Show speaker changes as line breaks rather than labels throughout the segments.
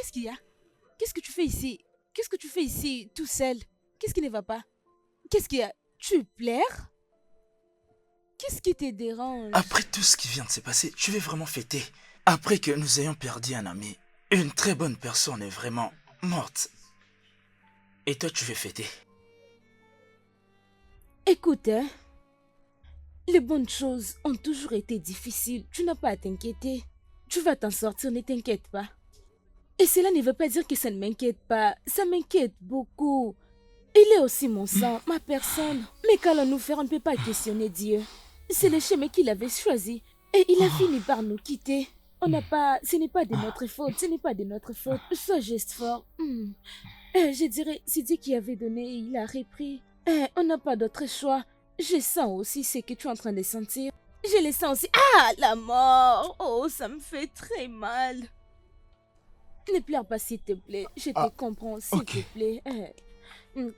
Qu'est-ce qu'il y a? Qu'est-ce que tu fais ici? Qu'est-ce que tu fais ici, tout seul? Qu'est-ce qui ne va pas? Qu'est-ce qu'il y a? Tu pleures? Qu'est-ce qui te dérange?
Après tout ce qui vient de se passer, je vais vraiment fêter. Après que nous ayons perdu un ami, une très bonne personne est vraiment morte. Et toi, tu veux fêter.
Écoute, hein, les bonnes choses ont toujours été difficiles. Tu n'as pas à t'inquiéter. Tu vas t'en sortir, ne t'inquiète pas. Et cela ne veut pas dire que ça ne m'inquiète pas. Ça m'inquiète beaucoup. Il est aussi mon sang, ma personne. Mais qu'allons-nous faire? On ne peut pas questionner Dieu. C'est le chemin qu'il avait choisi. Et il a fini par nous quitter. On n'a pas... Ce n'est pas de notre faute. Ce n'est pas de notre faute. Sois juste fort. Je dirais, c'est Dieu qui avait donné et il a repris. On n'a pas d'autre choix. Je sens aussi ce que tu es en train de sentir. Je le sens aussi. Ah, la mort! Oh, ça me fait très mal. Ne pleure pas, s'il te plaît. Je te
Ah,
comprends, s'il
ok.
te plaît.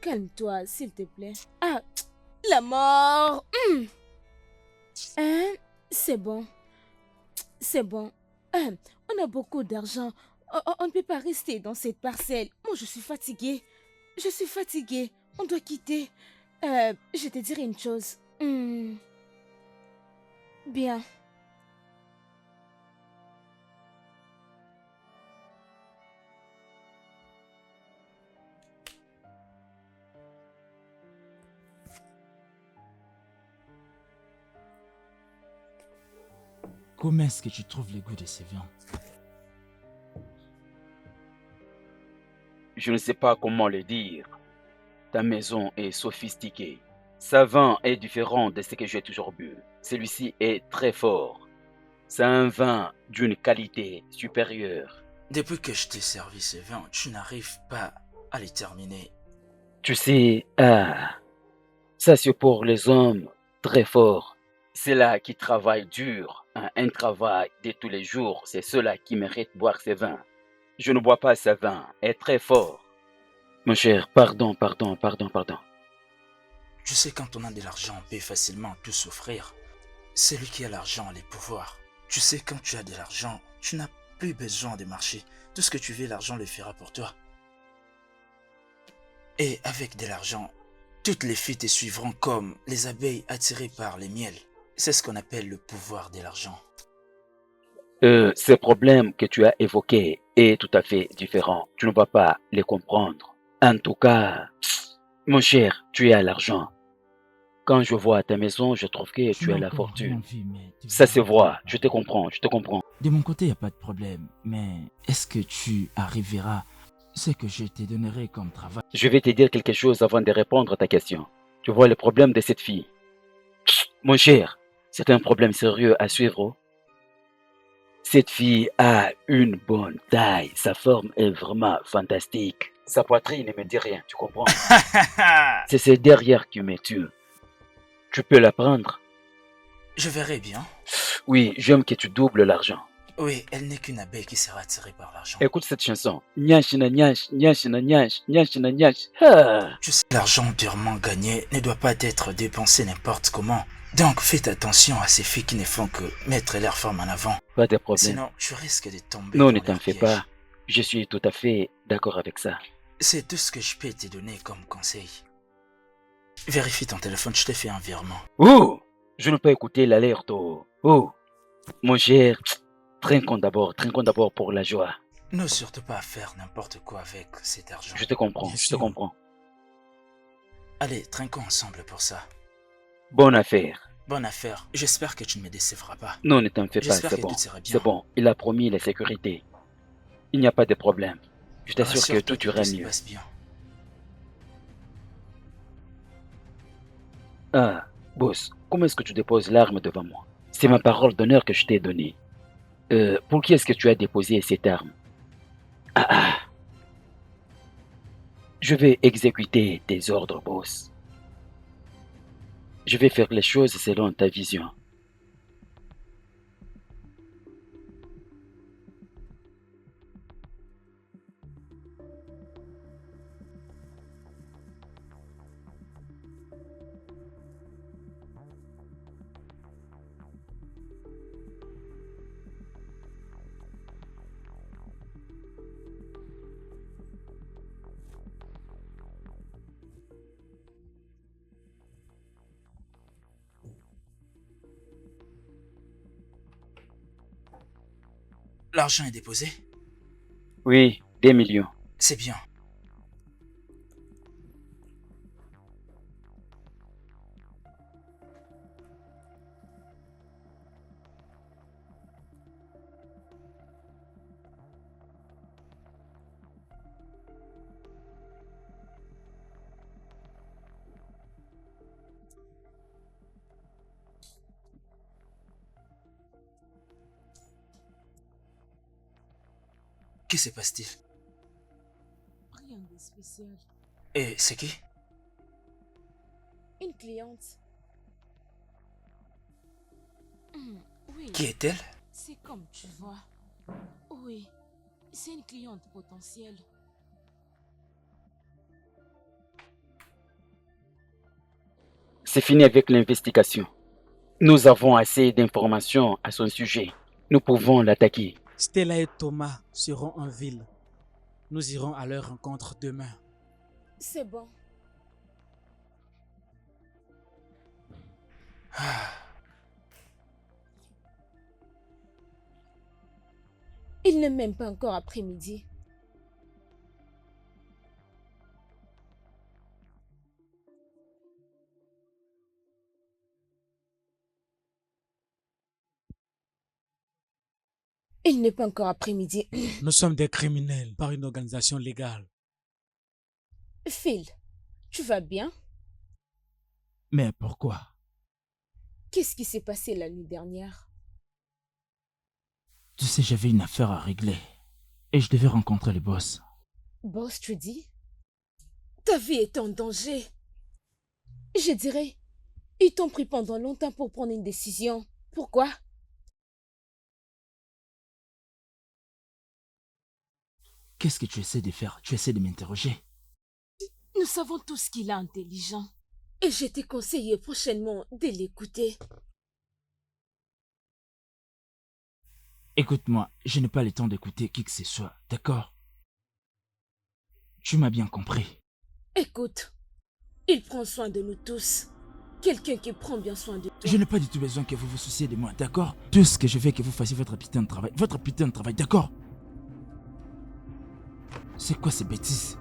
Calme-toi, s'il te plaît. Ah, la mort! Hein? C'est bon. C'est bon. On a beaucoup d'argent. On ne peut pas rester dans cette parcelle. Moi, je suis fatiguée. Je suis fatiguée. On doit quitter. Je te dirai une chose. Bien.
Comment est-ce que tu trouves le goût de ces viandes?
Je ne sais pas comment le dire. Ta maison est sophistiquée. Sa vin est différent de ce que j'ai toujours bu. Celui-ci est très fort. C'est un vin d'une qualité supérieure.
Depuis que je t'ai servi ces vins, tu n'arrives pas à les terminer.
Tu sais, ça c'est pour les hommes très forts. C'est là qui travaillent dur, un travail de tous les jours. C'est ceux-là qui méritent de boire ces vins. Je ne bois pas ce vin, est très fort. Mon cher, pardon.
Tu sais, quand on a de l'argent, on peut facilement tout s'offrir. Celui qui a l'argent a les pouvoirs. Tu sais, quand tu as de l'argent, tu n'as plus besoin de marcher. Tout ce que tu veux, l'argent le fera pour toi. Et avec de l'argent, toutes les filles te suivront comme les abeilles attirées par les miels. C'est ce qu'on appelle le pouvoir de l'argent.
Ces problèmes que tu as évoqués est tout à fait différent. Tu ne vas pas les comprendre. En tout cas, mon cher, tu as l'argent. Quand je vois ta maison, je trouve que
Tu
tu
n'as
as la
encore rien
fortune.
vu, mais tu
Ça
vas
se
voir de ma
voit,
part.
je te comprends.
De mon côté, il n'y a pas de problème, mais est-ce que tu arriveras ce que je te donnerai comme travail?
Je vais te dire quelque chose avant de répondre à ta question. Tu vois le problème de cette fille. Mon cher, c'est un problème sérieux à suivre. Oh. Cette fille a une bonne taille. Sa forme est vraiment fantastique. Sa poitrine ne me dit rien, tu comprends? C'est ses derrière qui me tue. Tu peux la prendre?
Je verrai bien.
Oui, j'aime que tu doubles l'argent.
Oui, elle n'est qu'une abeille qui sera attirée par l'argent.
Écoute cette chanson. Nyash na nyash, nyash na nyash, nyash na nyash. Ah.
Tu sais, l'argent durement gagné ne doit pas être dépensé n'importe comment. Donc faites attention à ces filles qui ne font que mettre leur forme en avant.
Pas de problème.
Sinon, tu risques de tomber
Non,
dans
ne t'en
leur
fais
piège.
pas. Je suis tout à fait d'accord avec ça.
C'est tout ce que je peux te donner comme conseil. Vérifie ton téléphone, je t'ai fait un virement.
Oh, je ne peux écouter l'alerte. Oh, mon cher, trinquons d'abord pour la joie.
Ne surtout pas faire n'importe quoi avec cet argent.
Je te comprends,
Bien
je te
sûr.
comprends.
Allez, trinquons ensemble pour ça.
Bonne affaire.
Bonne affaire. J'espère que tu ne me décevras pas.
Non, ne t'en fais pas,
J'espère
c'est
que
bon.
tout sera bien.
C'est bon, il a promis la sécurité. Il n'y a pas de problème. Je t'assure que
Rassure-toi
tout ira
se
mieux.
passe bien.
Ah, boss, comment est-ce que tu déposes l'arme devant moi? C'est ma parole d'honneur que je t'ai donnée. Pour qui est-ce que tu as déposé cette arme? Ah, je vais exécuter tes ordres, boss. Je vais faire les choses selon ta vision.
L'argent est déposé?
Oui, des millions.
C'est bien. Que se passe-t-il?
Rien de spécial.
Et c'est qui?
Une cliente. Oui,
Qui est-elle?
c'est comme tu vois. Oui, c'est une cliente potentielle.
C'est fini avec l'investigation. Nous avons assez d'informations à son sujet. Nous pouvons l'attaquer.
Stella et Thomas seront en ville. Nous irons à leur rencontre demain.
C'est bon. Il n'est même pas encore après-midi. Il n'est pas encore après-midi.
Nous sommes des criminels par une organisation légale.
Phil, tu vas bien?
Mais pourquoi?
Qu'est-ce qui s'est passé la nuit dernière?
Tu sais, j'avais une affaire à régler. Et je devais rencontrer le boss.
Boss, tu dis? Ta vie est en danger. Je dirais, ils t'ont pris pendant longtemps pour prendre une décision. Pourquoi?
Qu'est-ce que tu essaies de faire? Tu essaies de m'interroger?
Nous savons tous qu'il est intelligent. Et je t'ai conseillé prochainement de l'écouter.
Écoute-moi, je n'ai pas le temps d'écouter qui que ce soit, d'accord? Tu m'as bien compris.
Écoute, il prend soin de nous tous. Quelqu'un qui prend bien soin de toi.
Je n'ai pas du tout besoin que vous vous souciez de moi, d'accord? Tout ce que je veux que vous fassiez votre putain de travail. Votre putain de travail, d'accord? C'est quoi ces bêtises?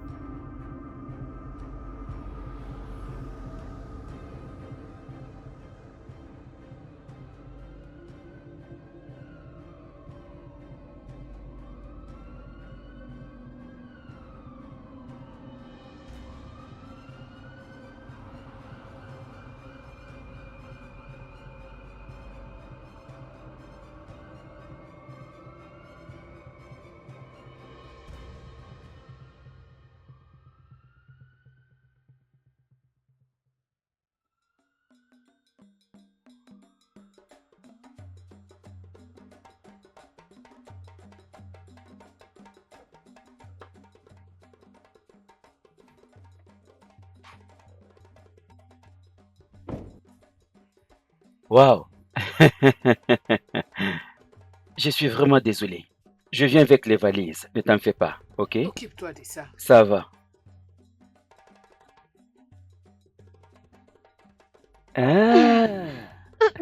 Waouh! Je suis vraiment désolé. Je viens avec les valises. Ne t'en fais pas, ok?
Occupe-toi de ça.
Ça va. Ah!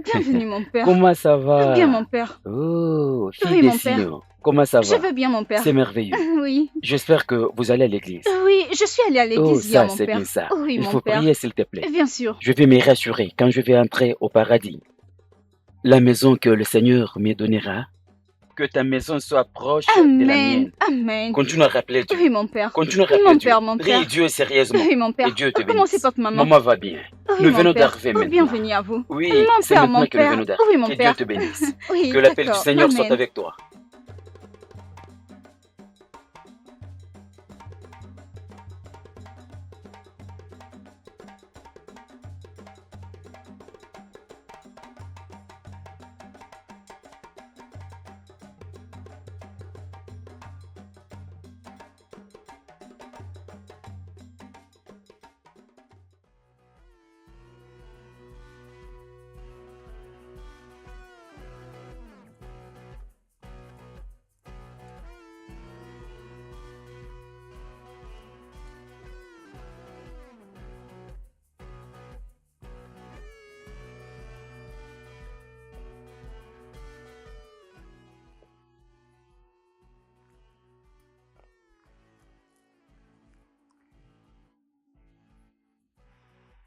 Bienvenue, mon père.
Comment ça va?
Bien, mon père.
Oh, fille
Oui,
des
mon père.
Sion. Comment ça
Je
va?
vais bien, mon père.
C'est merveilleux.
Oui.
J'espère que vous allez à l'église.
Oui, je suis allée à
Oh,
l'église hier,
ça,
mon
c'est
père.
bien ça.
Oui,
Il
mon
faut
père.
prier, s'il te plaît.
Bien sûr.
Je vais me rassurer quand je vais entrer au paradis. La maison que le Seigneur me donnera. Que ta maison soit proche de la
Amen.
mienne.
Amen.
Continue à rappeler Dieu.
Oui, mon père.
Continue à rappeler
Mon
Dieu.
père, mon
Prie
père.
Dieu sérieusement.
Oui, mon père.
Et Dieu te
Comment
bénisse.
c'est votre maman?
Maman va bien.
Oui,
Nous
mon
venons
père.
d'arriver
Oh,
maintenant.
bienvenue à vous.
Oui,
Mon
c'est
père,
maintenant
mon
que nous
père.
venons d'arriver.
Oui, mon
Que
père.
Dieu te bénisse.
Oui,
Que l'appel du
d'accord.
Seigneur soit
Amen.
avec toi.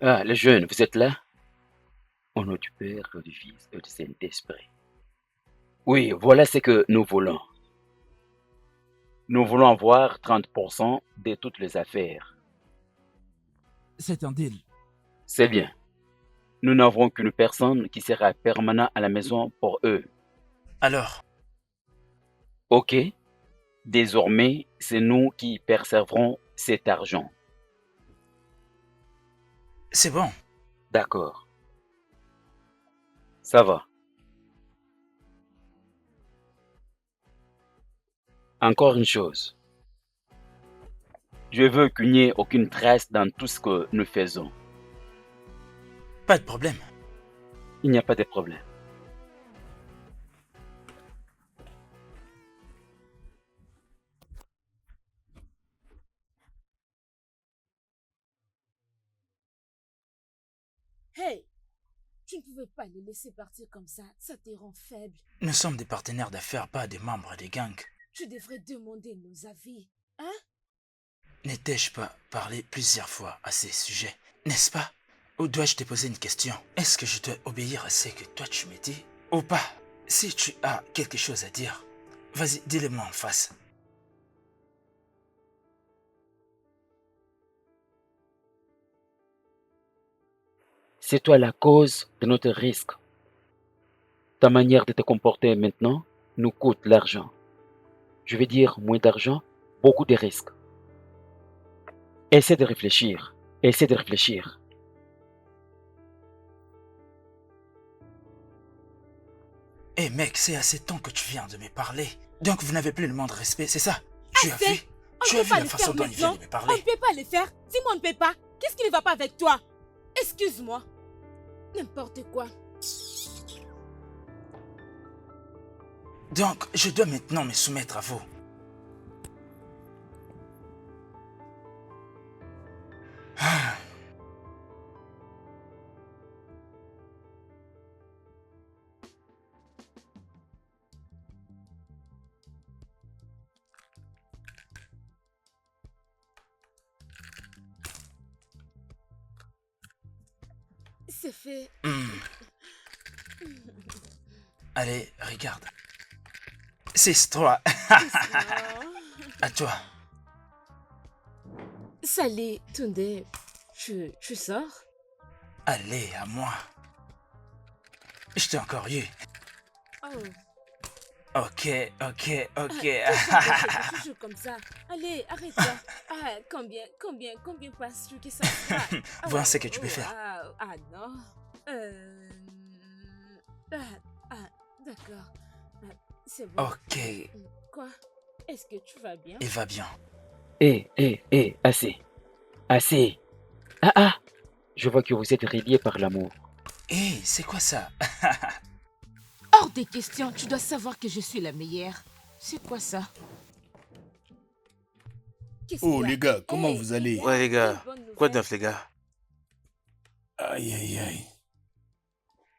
Ah, les jeunes, vous êtes là? Au nom du Père, du Fils et du Saint-Esprit. Oui, voilà ce que nous voulons. Nous voulons avoir 30% de toutes les affaires.
C'est un deal.
C'est bien. Nous n'avons qu'une personne qui sera permanent à la maison pour eux.
Alors,
OK? Désormais, c'est nous qui percevrons cet argent.
c'est bon.
D'accord. Ça va. Encore une chose. Je veux qu'il n'y ait aucune trace dans tout ce que nous faisons.
Pas de problème.
Il n'y a pas de problème.
Hey, tu ne pouvais pas les laisser partir comme ça te rend faible.
Nous sommes des partenaires d'affaires, pas des membres des gangs.
Tu devrais demander nos avis, hein?
N'ai-je pas parlé plusieurs fois à ces sujets, n'est-ce pas? Ou dois-je te poser une question? Est-ce que je dois obéir à ce que toi tu me dis? Ou pas? Si tu as quelque chose à dire, vas-y, dis-le-moi en face.
C'est toi la cause de notre risque. Ta manière de te comporter maintenant nous coûte l'argent. Je veux dire moins d'argent, beaucoup de risques. Essaie de réfléchir. Essaie de réfléchir.
Eh mec, c'est assez de temps que tu viens de me parler. Donc vous n'avez plus le moindre respect, c'est ça? Tu as
Assez.
vu?
On
Tu
ne
as
peut
vu
pas
la
le
façon
faire
dont il vient
maintenant.
de me
On
parler?
ne peut pas le faire. Dis-moi, on ne peut pas. Qu'est-ce qui ne va pas avec toi? Excuse-moi. N'importe quoi.
Donc, je dois maintenant me soumettre à vous. Ah.
C'est fait.
Allez, regarde. 6-3. À toi.
Salut, Tunde. Tu sors?
Allez, à moi. Je t'ai encore eu.
Oh.
Ok.
Tu joues comme ça. Allez, arrête-toi. Ah, combien penses-tu que ça sera?
Vois ce que tu peux faire.
Non. D'accord. C'est bon.
Ok,
Quoi? Est-ce que tu vas bien?
il va bien.
Assez. Assez. Ah, je vois que vous êtes reliés par l'amour.
Hé, c'est quoi ça?
Hors des questions, tu dois savoir que je suis la meilleure. C'est quoi ça? Qu'est-ce
Oh
qu'il y a?
les gars, comment
Hey,
vous allez?
Ouais, les gars.
quelle bonne
Quoi de
nouvelle.
neuf, les gars?
Aïe aïe aïe.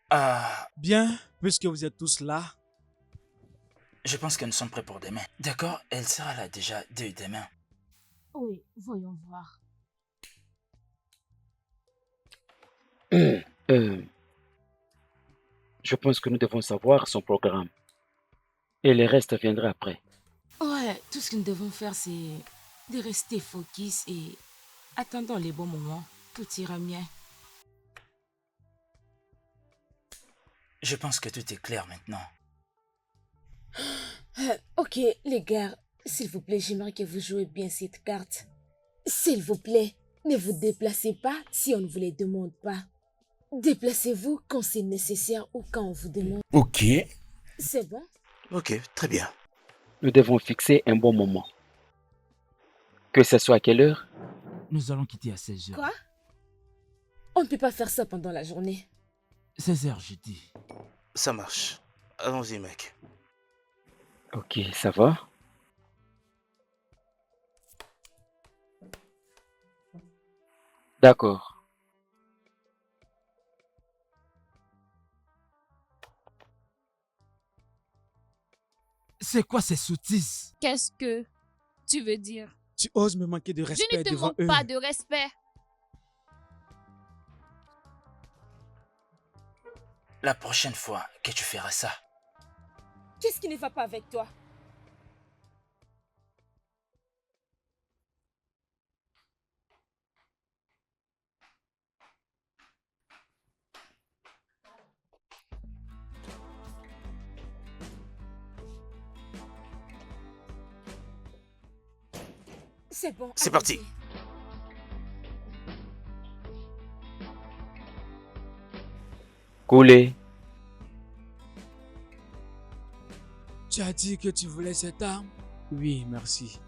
Ah,
Bien, puisque vous êtes tous là,
je pense que nous sommes prêts pour demain. D'accord, elle sera là déjà dès demain.
Oui, voyons voir.
Je pense que nous devons savoir son programme. Et le reste viendra après.
Ouais, tout ce que nous devons faire, c'est de rester focus et attendons les bons moments. Tout ira bien.
Je pense que tout est clair maintenant.
Ok, les gars, s'il vous plaît, j'aimerais que vous jouez bien cette carte. S'il vous plaît, ne vous déplacez pas si on ne vous les demande pas. Déplacez-vous quand c'est nécessaire ou quand on vous demande.
Ok.
C'est bon?
Ok, très bien.
Nous devons fixer un bon moment. Que ce soit à quelle heure?
Nous allons quitter à 16h.
Quoi? On ne peut pas faire ça pendant la journée.
16h, j'ai dit.
Ça marche. Allons-y, mec.
Ok, ça va? D'accord.
C'est quoi ces sottises?
Qu'est-ce que tu veux dire?
tu oses me manquer de
Je
respect
ne te
devant
manque
eux.
pas de respect.
la prochaine fois que tu feras ça,
Qu'est-ce qui ne va pas avec toi? C'est bon.
C'est parti.
allons-y.
Coulez.
Tu as dit que tu voulais cette arme? Oui, merci.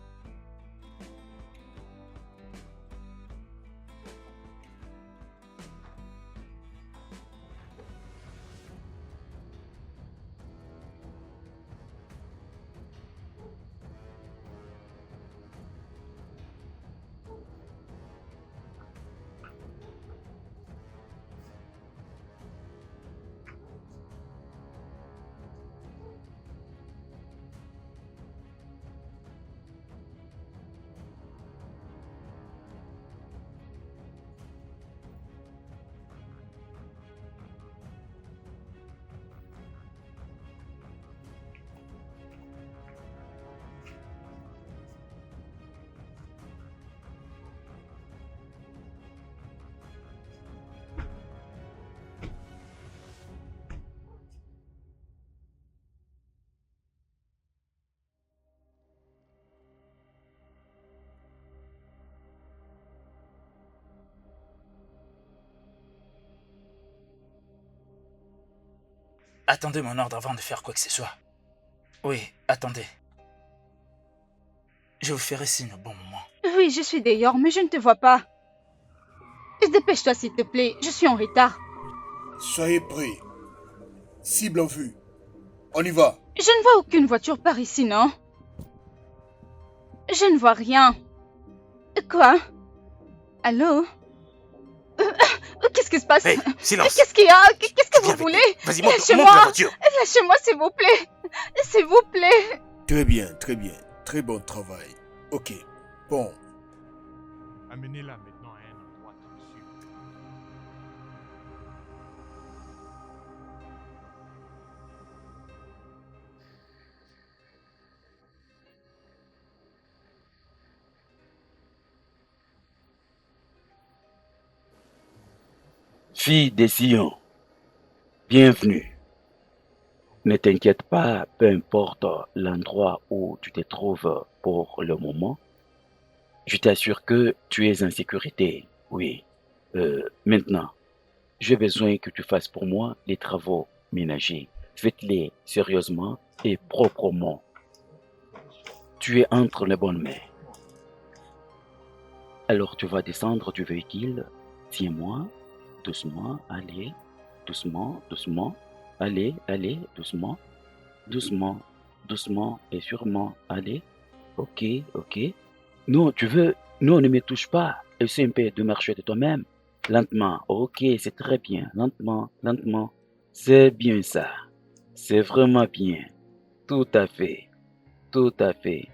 attendez mon ordre avant de faire quoi que ce soit. Oui, attendez. Je vous ferai signe au bon moment.
Oui, je suis dehors, mais je ne te vois pas. Dépêche-toi, s'il te plaît. Je suis en retard.
Soyez prêts. Cible en vue. On y va.
Je ne vois aucune voiture par ici, non? Je ne vois rien. Quoi? Allô? Qu'est-ce qui se passe?
Hey, silence.
Qu'est-ce qu'il y a? Qu'est-ce que
Viens
vous
avec
voulez?
moi. Vas-y, monte la
Lâchez-moi!
voiture.
Lâchez-moi, s'il vous plaît! S'il vous plaît!
Très bien, très bien. Très bon travail. Ok. Bon.
Amenez-la maintenant à un endroit sûr.
Fille des Sion, bienvenue. Ne t'inquiète pas, peu importe l'endroit où tu te trouves pour le moment. Je t'assure que tu es en sécurité. Oui. Maintenant, j'ai besoin que tu fasses pour moi les travaux ménagers. Faites-les sérieusement et proprement. Tu es entre les bonnes mains. Alors tu vas descendre du véhicule. Tiens-moi. Doucement, allez. Doucement, doucement. Allez, allez, doucement. Doucement, doucement et sûrement. Allez. Ok, ok. Non, tu veux. Non, ne me touche pas. Essaie un peu de marcher de toi-même. Lentement. Ok, c'est très bien. Lentement, lentement. C'est bien ça. C'est vraiment bien. Tout à fait. Tout à fait.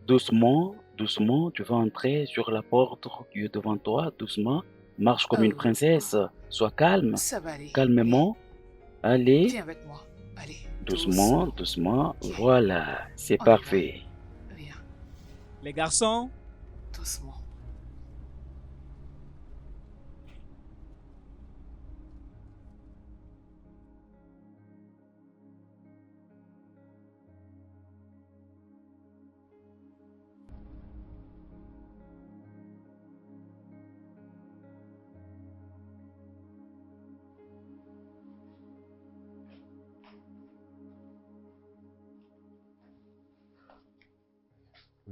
Doucement, doucement, tu vas entrer sur la porte qui est devant toi. Doucement. Marche comme une princesse. Sois calme.
Ça va aller.
Calmement. Allez.
Viens avec moi. Allez.
Doucement, doucement.
Ok.
Voilà, c'est
On y
parfait.
Viens.
Les garçons,
Doucement.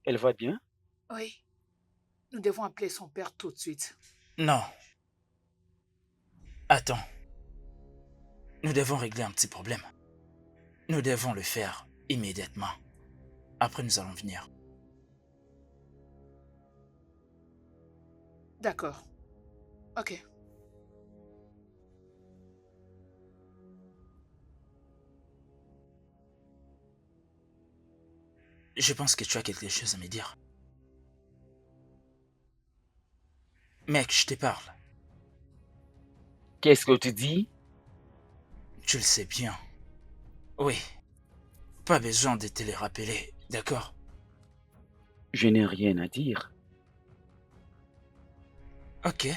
Elle va bien?
Oui. Nous devons appeler son père tout de suite.
Non. Attends. Nous devons régler un petit problème. Nous devons le faire immédiatement. Après, nous allons venir.
D'accord. Ok.
Je pense que tu as quelque chose à me dire. Mec, je te parle.
Qu'est-ce que tu dis?
tu le sais bien. Oui. Pas besoin de te les rappeler, d'accord?
Je n'ai rien à dire.
Ok.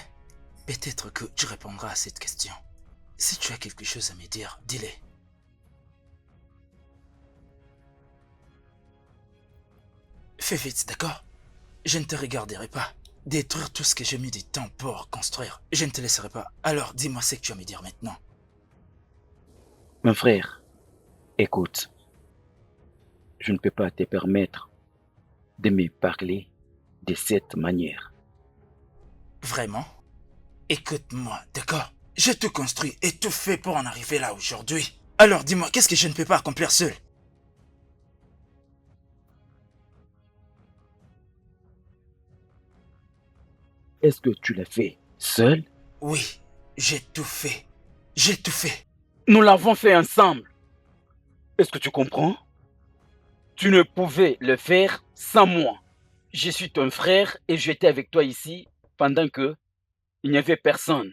Peut-être que tu répondras à cette question. Si tu as quelque chose à me dire, dis-le. Fais vite, d'accord? Je ne te regarderai pas. Détruire tout ce que j'ai mis du temps pour construire. Je ne te laisserai pas. Alors, dis-moi ce que tu vas me dire maintenant.
Mon frère, écoute. Je ne peux pas te permettre de me parler de cette manière.
Vraiment? Écoute-moi, d'accord? J'ai tout construit et tout fait pour en arriver là aujourd'hui. Alors dis-moi, qu'est-ce que je ne peux pas accomplir seul?
Est-ce que tu l'as fait seul?
Oui, j'ai tout fait. J'ai tout fait.
Nous l'avons fait ensemble. Est-ce que tu comprends? Tu ne pouvais le faire sans moi. Je suis ton frère et j'étais avec toi ici pendant que il n'y avait personne.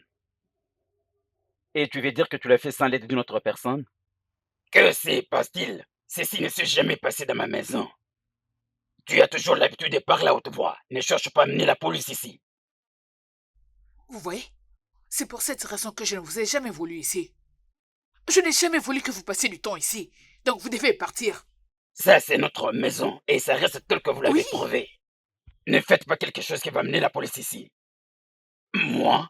Et tu veux dire que tu l'as fait sans l'aide d'une autre personne? Que se passe-t-il? Ceci ne s'est jamais passé dans ma maison. Tu as toujours l'habitude de parler à haute voix. Ne cherche pas à amener la police ici.
Vous voyez? C'est pour cette raison que je ne vous ai jamais voulu ici. Je n'ai jamais voulu que vous passiez du temps ici. Donc vous devez partir.
Ça, c'est notre maison et ça reste tel que vous l'avez
Oui.
trouvé. Ne faites pas quelque chose qui va amener la police ici. Moi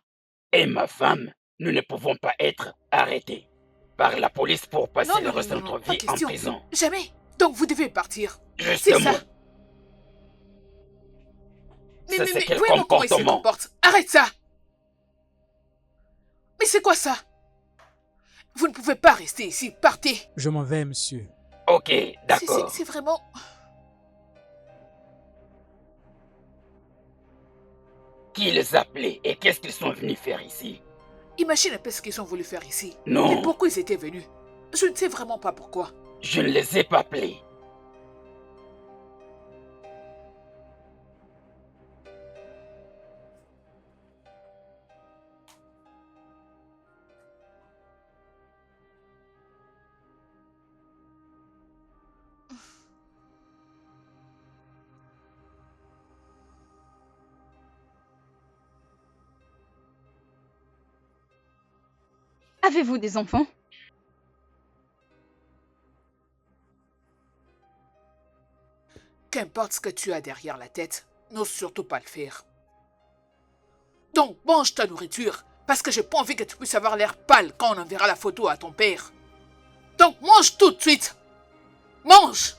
et ma femme, nous ne pouvons pas être arrêtés par la police pour passer le reste de notre
pas
vie en
question.
prison.
Jamais. Donc vous devez partir. C'est
Justement.
ça. Mais
Ça, c'est quel
voyez-moi comment il se
comportement?
comporte. Arrête ça. Mais c'est quoi ça? Vous ne pouvez pas rester ici. Partez.
Je m'en vais, monsieur.
Ok, d'accord.
C'est vraiment...
Qui les appelait et qu'est-ce qu'ils sont venus faire ici?
Imagine un peu ce qu'ils ont voulu faire ici.
Non.
Et pourquoi ils étaient venus. Je ne sais vraiment pas pourquoi.
Je ne les ai pas appelés.
Avez-vous des enfants?
Qu'importe ce que tu as derrière la tête, n'ose surtout pas le faire. Donc, mange ta nourriture, parce que j'ai pas envie que tu puisses avoir l'air pâle quand on enverra la photo à ton père. Donc, mange tout de suite. Mange!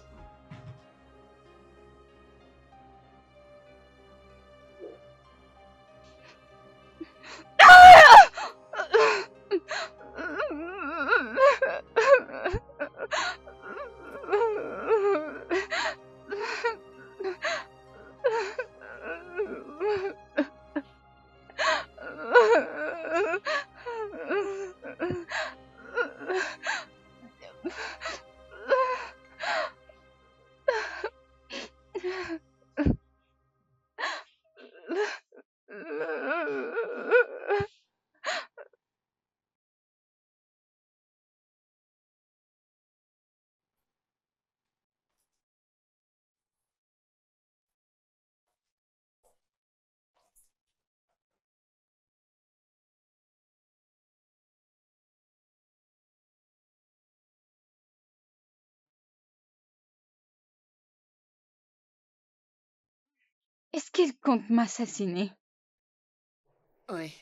Est-ce qu'il compte m'assassiner?
Oui,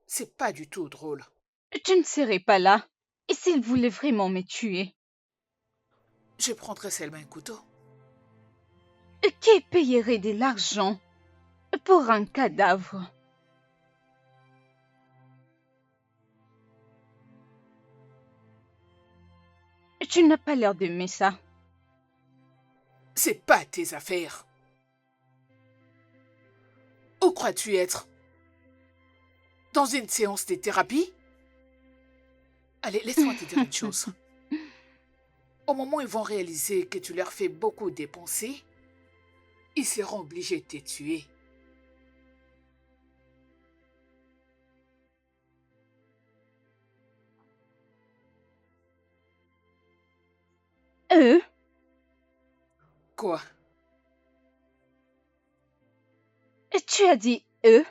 c'est pas du tout drôle.
Je ne serai pas là. Et s'il voulait vraiment me tuer?
Je prendrai seulement un couteau.
Qui payerait de l'argent pour un cadavre? Tu n'as pas l'air d'aimer ça.
C'est pas tes affaires. Où crois-tu être? Dans une séance de thérapie? Allez, laisse-moi te dire une chose. Au moment où ils vont réaliser que tu leur fais beaucoup dépenser, ils seront obligés de te tuer.
Eux?
Quoi?
Tu as dit eux?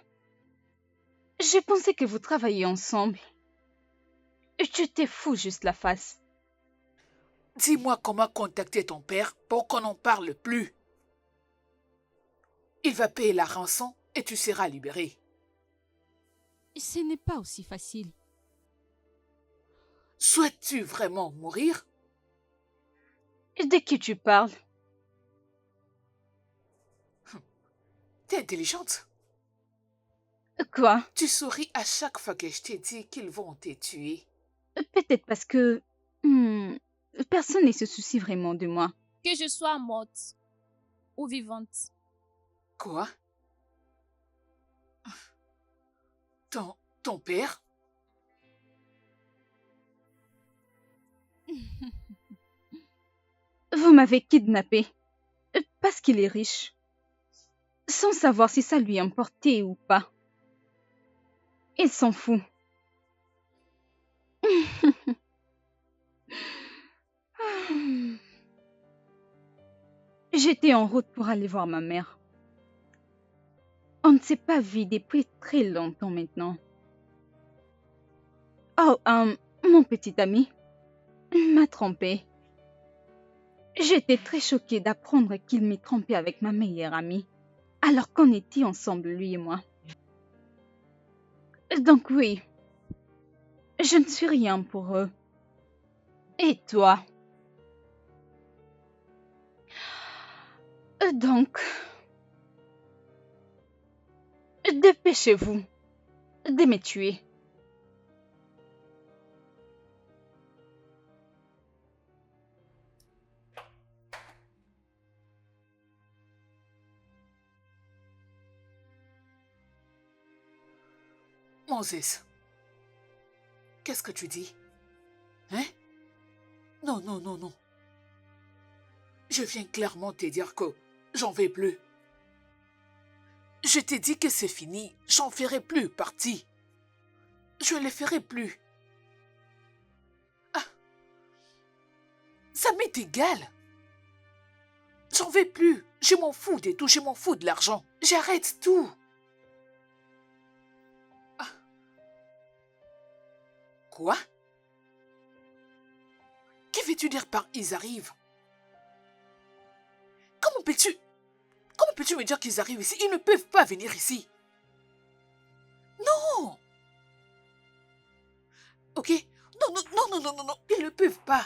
Je pensais que vous travailliez ensemble. Tu t'es fou juste la face.
Dis-moi comment contacter ton père pour qu'on n'en parle plus. Il va payer la rançon et tu seras libéré.
Ce n'est pas aussi facile.
Souhaites-tu vraiment mourir?
De qui tu parles?
T'es intelligente.
Quoi?
Tu souris à chaque fois que je t'ai dit qu'ils vont te tuer.
Peut-être parce que personne ne se soucie vraiment de moi.
Que je sois morte ou vivante.
Quoi? Ton père?
Vous m'avez kidnappé parce qu'il est riche, sans savoir si ça lui importait ou pas. Il s'en fout. J'étais en route pour aller voir ma mère. On ne s'est pas vu depuis très longtemps maintenant. Oh, mon petit ami m'a trompée. J'étais très choquée d'apprendre qu'il m'ait trompée avec ma meilleure amie, alors qu'on était ensemble, lui et moi. Donc oui, je ne suis rien pour eux. Et toi? Donc, dépêchez-vous de me tuer.
Moses, qu'est-ce que tu dis? Hein? Non, non, non, non. Je viens clairement te dire que j'en vais plus. Je t'ai dit que c'est fini, j'en ferai plus partie. Je ne les ferai plus. Ah, ça m'est égal. J'en vais plus. Je m'en fous de tout, je m'en fous de l'argent. J'arrête tout. Ah. Quoi? Que veux-tu dire par ils arrivent? Comment peux-tu me dire qu'ils arrivent ici? Ils ne peuvent pas venir ici. Non. Ok? Non, non, non, non, non, non, non. Ils ne peuvent pas.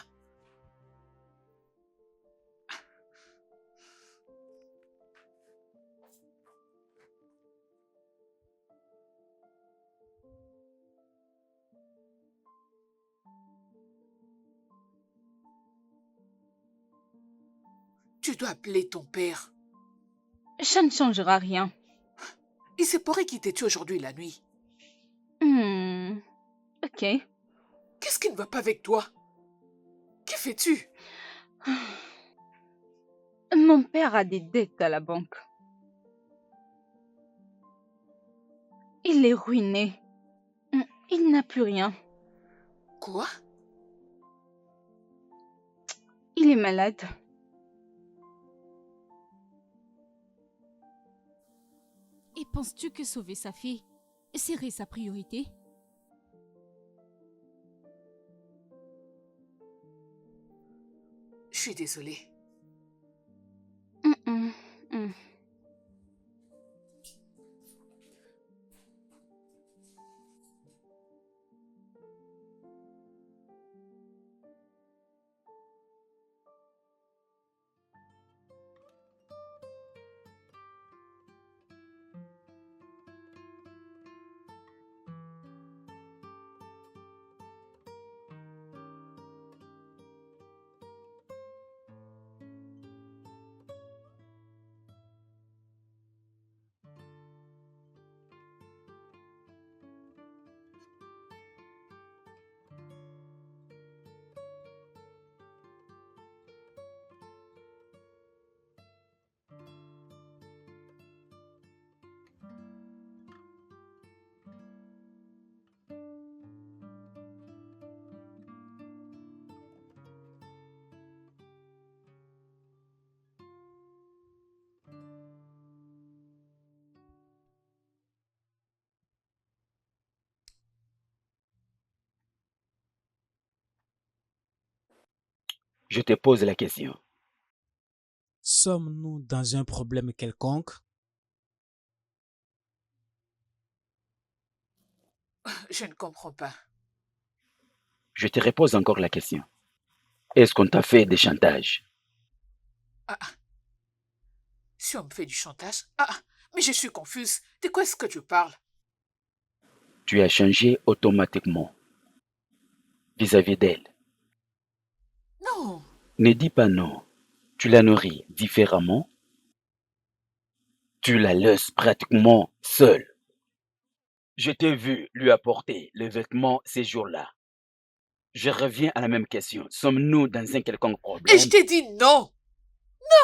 Tu dois appeler ton père.
Ça ne changera rien.
Il se pourrait qu'il t'ait tué aujourd'hui la nuit.
Ok.
Qu'est-ce qui ne va pas avec toi? Que fais-tu?
Mon père a des dettes à la banque. Il est ruiné. Il n'a plus rien.
Quoi?
Il est malade.
Et penses-tu que sauver sa fille serait sa priorité?
Je suis désolée.
Je te pose la question.
Sommes-nous dans un problème quelconque?
Je ne comprends pas.
Je te repose encore la question. Est-ce qu'on t'a fait des chantages?
Ah, si on me fait du chantage? Mais je suis confuse. De quoi est-ce que tu parles?
Tu as changé automatiquement vis-à-vis d'elle.
Non.
Ne dis pas non. Tu la nourris différemment. Tu la laisses pratiquement seule. Je t'ai vu lui apporter les vêtements ces jours-là. Je reviens à la même question. Sommes-nous dans un quelconque
Et
problème?
je t'ai dit non.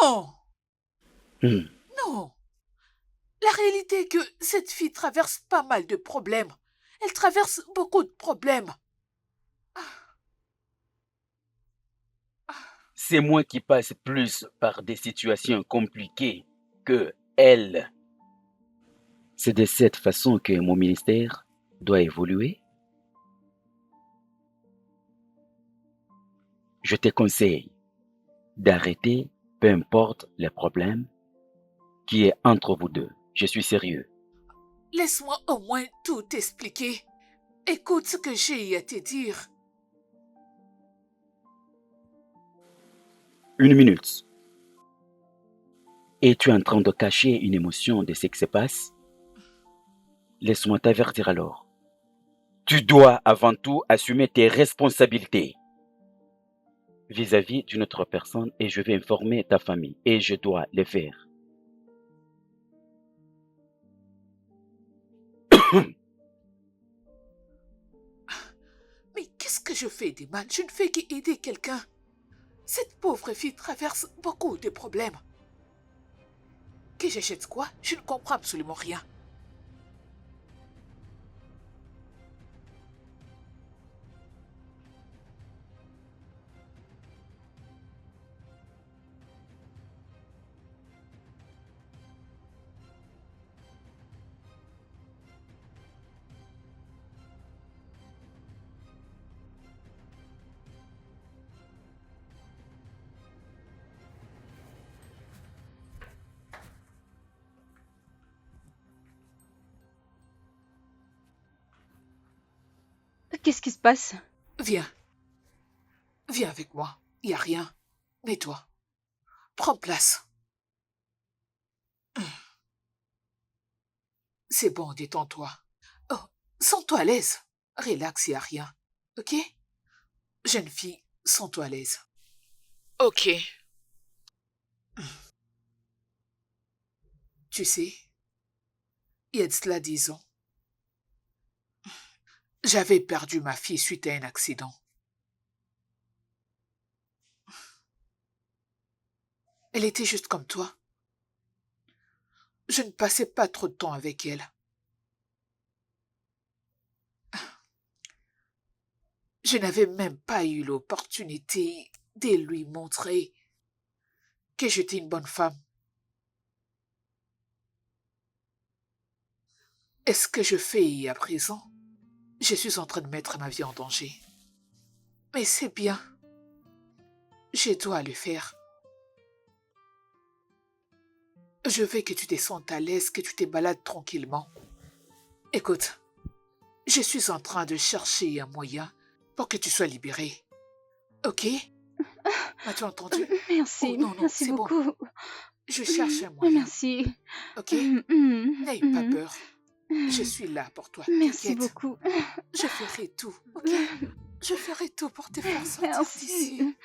Non. Non. La réalité est que cette fille traverse pas mal de problèmes. Elle traverse beaucoup de problèmes.
C'est moi qui passe plus par des situations compliquées que elle. C'est de cette façon que mon ministère doit évoluer. Je te conseille d'arrêter, peu importe les problèmes qui est entre vous deux. Je suis sérieux.
Laisse-moi au moins tout expliquer. Écoute ce que j'ai à te dire.
1 minute. Es-tu en train de cacher une émotion de ce qui se passe? Laisse-moi t'avertir alors. Tu dois avant tout assumer tes responsabilités vis-à-vis d'une autre personne et je vais informer ta famille et je dois le faire.
Mais qu'est-ce que je fais de mal? Je ne fais qu'aider quelqu'un. Cette pauvre fille traverse beaucoup de problèmes. Que j'achète quoi? Je ne comprends absolument rien.
Qu'est-ce qui se passe?
Viens. Viens avec moi. Il n'y a rien. Mets-toi. Prends place. C'est bon, détends-toi. Oh, sens-toi à l'aise. Relax, il n'y a rien. Ok? Jeune fille, sens-toi à l'aise. Ok. Tu sais, il y a de cela 10 ans, j'avais perdu ma fille suite à un accident. Elle était juste comme toi. Je ne passais pas trop de temps avec elle. Je n'avais même pas eu l'opportunité de lui montrer que j'étais une bonne femme. Et ce que je fais à présent, je suis en train de mettre ma vie en danger. Mais c'est bien. Je dois le faire. Je veux que tu te sentes à l'aise, que tu te balades tranquillement. Écoute, je suis en train de chercher un moyen pour que tu sois libérée. Ok? M'as-tu entendu?
Merci,
Oh, non,
merci
c'est
beaucoup.
bon. Je cherche un moyen.
Merci.
Ok? N'aie pas peur. Je suis là pour toi.
Merci
T'inquiète.
beaucoup.
Je ferai tout, ok? Je ferai tout pour te faire sortir
Merci.
d'ici.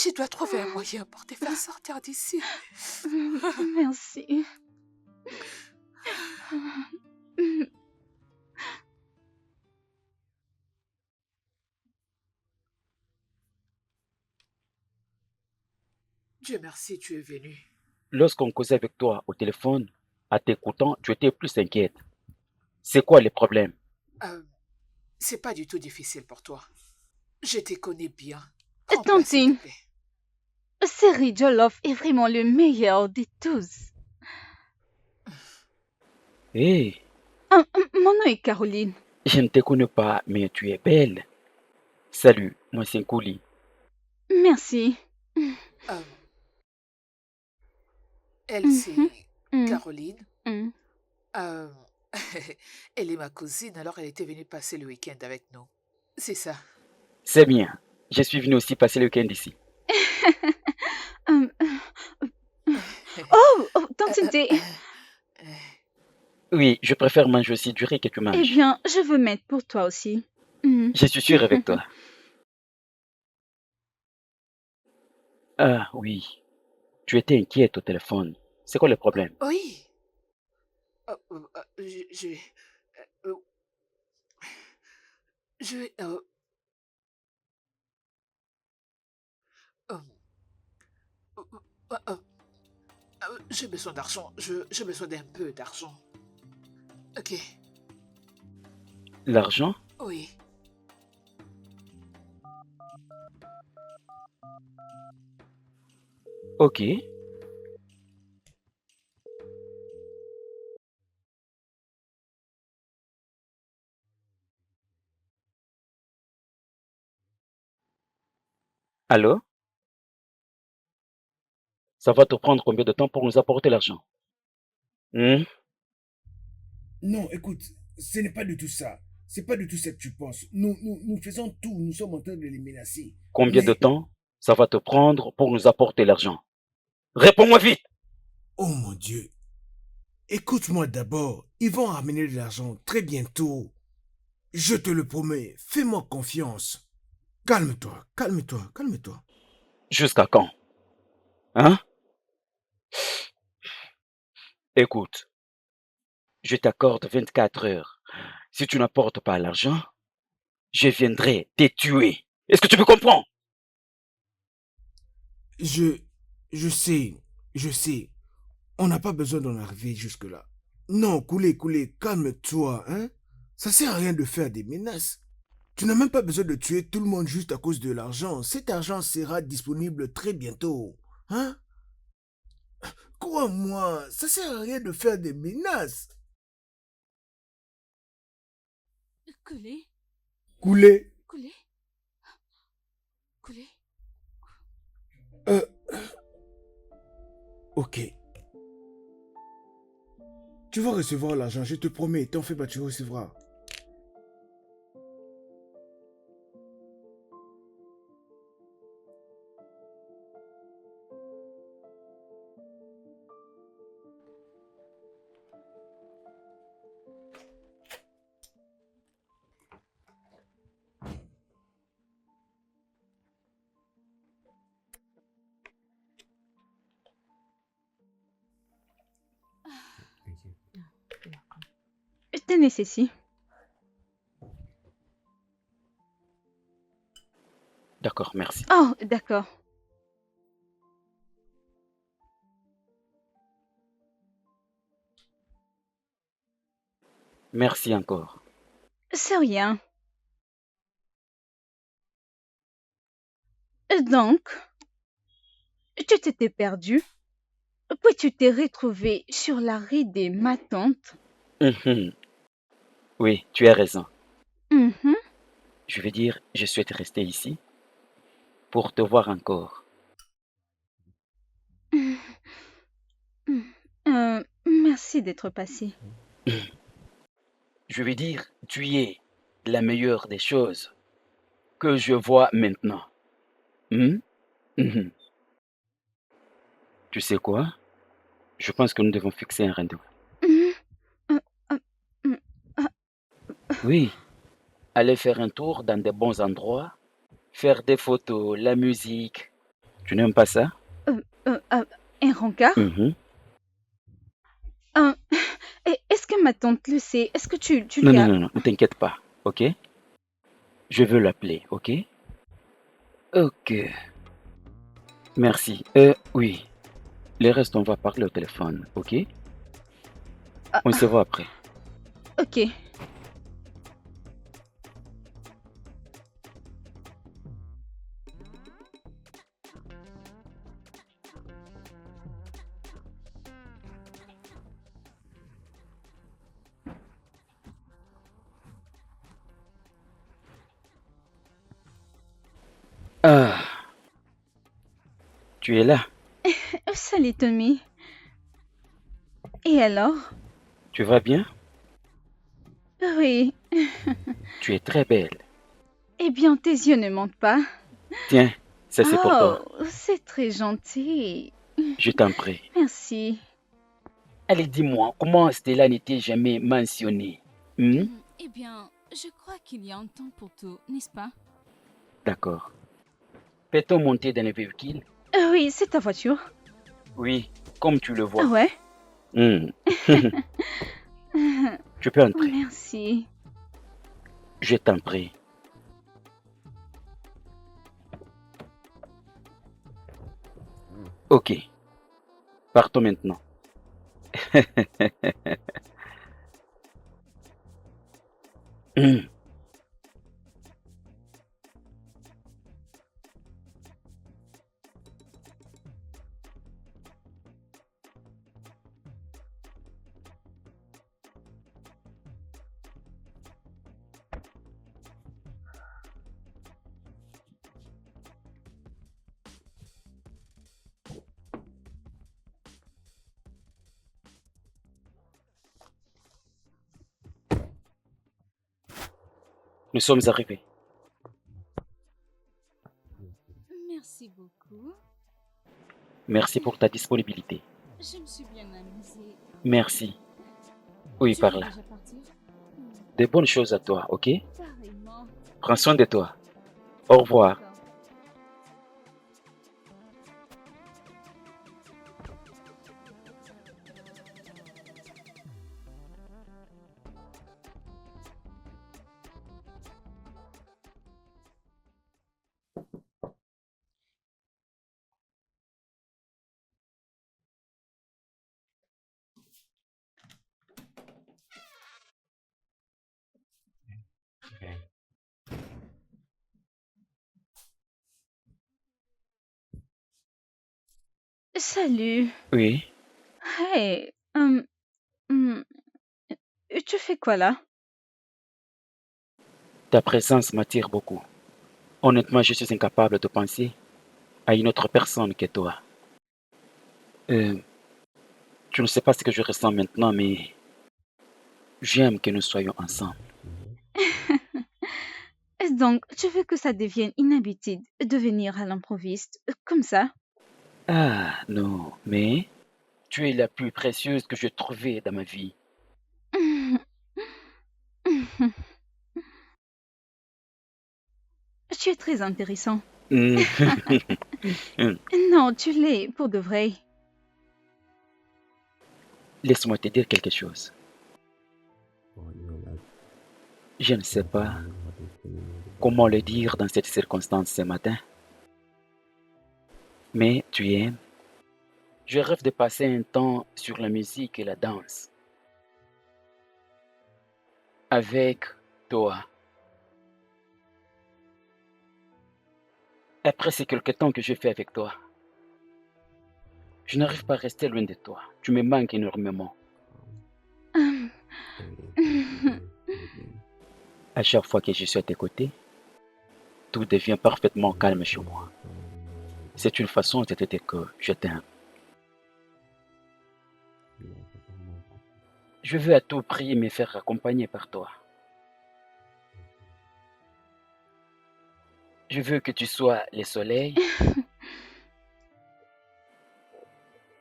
Je dois trouver un moyen pour te faire sortir d'ici.
Merci.
Dieu merci, tu es venu.
Lorsqu'on causait avec toi au téléphone, à t'écoutant, tu étais plus inquiète. C'est quoi les problèmes?
C'est pas du tout difficile pour toi. Je te connais bien. Prends place, s'il
Tantine,
te plaît.
Seri Jollof est vraiment le meilleur de tous.
Hé,
Mon nom est Caroline.
je ne te connais pas, mais tu es belle. Salut, moi c'est Nkouli.
Merci.
Euh, elle, c'est
Mm,
Caroline.
mm.
Euh, elle est ma cousine, alors elle était venue passer le week-end avec nous. C'est ça.
C'est bien. Je suis venu aussi passer le week-end ici.
Euh, oh, Tante Té.
Oui, je préfère manger aussi du riz que tu
Eh
manges.
bien, je veux mettre pour toi aussi. Mm.
Je suis sûr avec toi. Ah oui, tu étais inquiète au téléphone. C'est quoi le problème?
Oui. Je vais... euh, je vais... euh, euh, euh, euh, j'ai besoin d'argent. J'ai besoin d'un peu d'argent. Ok.
L'argent?
Oui.
Ok. Allô? Ça va te prendre combien de temps pour nous apporter l'argent? Hmm?
Non, écoute, ce n'est pas du tout ça. C'est pas du tout ça que tu penses. Nous faisons tout, nous sommes en train de les menacer.
Combien de
Mais,
temps ça va te prendre pour nous apporter l'argent? Réponds-moi vite!
oh mon Dieu, écoute-moi d'abord. Ils vont ramener de l'argent très bientôt. Je te le promets, fais-moi confiance. Calme-toi, calme-toi, calme-toi.
Jusqu'à quand? Hein? Écoute, je t'accorde 24 heures. Si tu n'apportes pas l'argent, je viendrai te tuer. Est-ce que tu me comprends?
Je, je sais. On n'a pas besoin d'en arriver jusque-là. Non, Koulé, calme-toi, hein. Ça sert à rien de faire des menaces. Tu n'as même pas besoin de tuer tout le monde juste à cause de l'argent. Cet argent sera disponible très bientôt. Hein? Crois-moi, ça sert à rien de faire des menaces.
Coulé,
Koulé,
coulé, coulé.
euh, ok. Tu vas recevoir l'argent, je te promets. T'en fais pas, tu recevras.
Tenez ceci.
D'accord, merci.
Oh, d'accord.
Merci encore.
C'est rien. Donc, tu t'étais perdu, puis tu t'es retrouvé sur la rue de ma tante.
Mhm. Oui, tu as raison.
Mhm.
Je veux dire, je souhaite rester ici pour te voir encore.
Merci d'être passé.
Je veux dire, tu es la meilleure des choses que je vois maintenant. Hmm? Mhm. Tu sais quoi? Je pense que nous devons fixer un rendez-vous.
Mhm. Euh, euh, mm, ah,
Oui, aller faire un tour dans des bons endroits, faire des photos, la musique. Tu n'aimes pas ça?
euh, un rencard?
Mhm.
Euh, Est-ce que ma tante le sait? Est-ce que tu
Non,
lui
non,
as...
non, non, ne t'inquiète pas, ok? Je veux l'appeler, ok? Ok, merci. Oui, le reste, on va parler au téléphone, ok?
Ah,
On se voit après.
ok.
Tu es là.
Salut Tommy. Et alors?
Tu vas bien?
Oui.
Tu es très belle.
Eh bien, tes yeux ne mentent pas.
Tiens, ça c'est pour toi.
Oh, c'est très gentil.
Je t'en prie.
Merci.
Allez, dis-moi, comment Stella n'était jamais mentionnée?
Eh bien, je crois qu'il y a un temps pour tout, n'est-ce pas?
D'accord. Peut-on monter dans le véhicule?
Oui, c'est ta voiture.
Oui, comme tu le vois.
Ah ouais?
Tu peux entrer.
Merci.
Je t'en prie. Ok. Partons maintenant. Nous sommes arrivés.
Merci beaucoup.
Merci pour ta disponibilité.
Je me suis bien amusée.
Merci. Oui,
Tu
par
veux
là.
déjà partir?
Des bonnes choses à toi, ok?
Carrément.
Prends soin de toi. Au revoir.
D'accord.
Salut.
Oui,
Hey, tu fais quoi là?
ta présence m'attire beaucoup. Honnêtement, je suis incapable de penser à une autre personne que toi. Tu ne sais pas ce que je ressens maintenant, mais j'aime que nous soyons ensemble.
Donc, tu veux que ça devienne une habitude de venir à l'improviste, comme ça?
Ah, non, mais tu es la plus précieuse que j'ai trouvée dans ma vie.
Tu es très intéressant.
Hmm.
Non, tu l'es, pour de vrai.
Laisse-moi te dire quelque chose. Je ne sais pas comment le dire dans cette circonstance ce matin, mais tu aimes. Je rêve de passer un temps sur la musique et la danse avec toi. Après ces quelques temps que j'ai fait avec toi, je n'arrive pas à rester loin de toi. Tu me manques énormément. À chaque fois que je suis à tes côtés, tout devient parfaitement calme chez moi. C'est une façon de te dire que je t'aime. Je veux à tout prix me faire accompagner par toi. Je veux que tu sois le soleil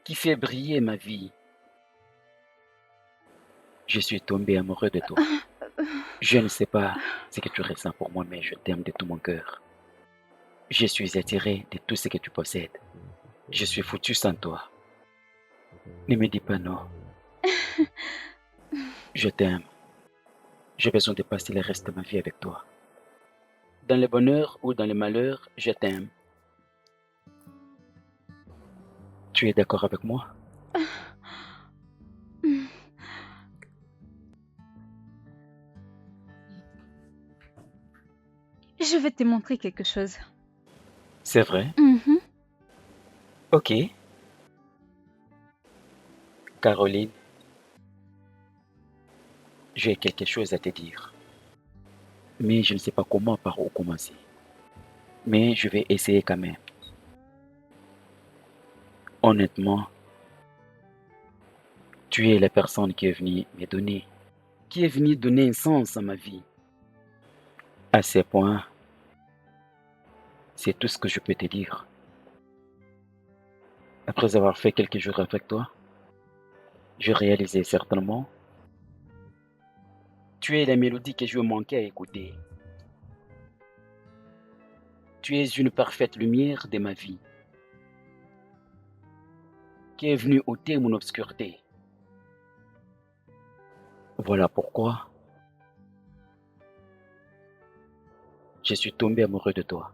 qui fait briller ma vie. Je suis tombé amoureux de toi. Je ne sais pas ce que tu ressens pour moi, mais je t'aime de tout mon cœur. Je suis attiré de tout ce que tu possèdes. Je suis foutu sans toi. Ne me dis pas non. Je t'aime. J'ai besoin de passer le reste de ma vie avec toi. Dans le bonheur ou dans le malheur, je t'aime. Tu es d'accord avec moi?
Je vais te montrer quelque chose.
C'est vrai?
Mhm.
Ok. Caroline, j'ai quelque chose à te dire. Mais je ne sais pas par où commencer. Mais je vais essayer quand même. Honnêtement, tu es la personne qui est venue me donner, qui est venue donner un sens à ma vie. À ce point, c'est tout ce que je peux te dire. Après avoir fait quelques jours avec toi, j'ai réalisé certainement, tu es la mélodie que je manquais à écouter. Tu es une parfaite lumière de ma vie, qui est venue ôter mon obscurité. Voilà pourquoi je suis tombé amoureux de toi.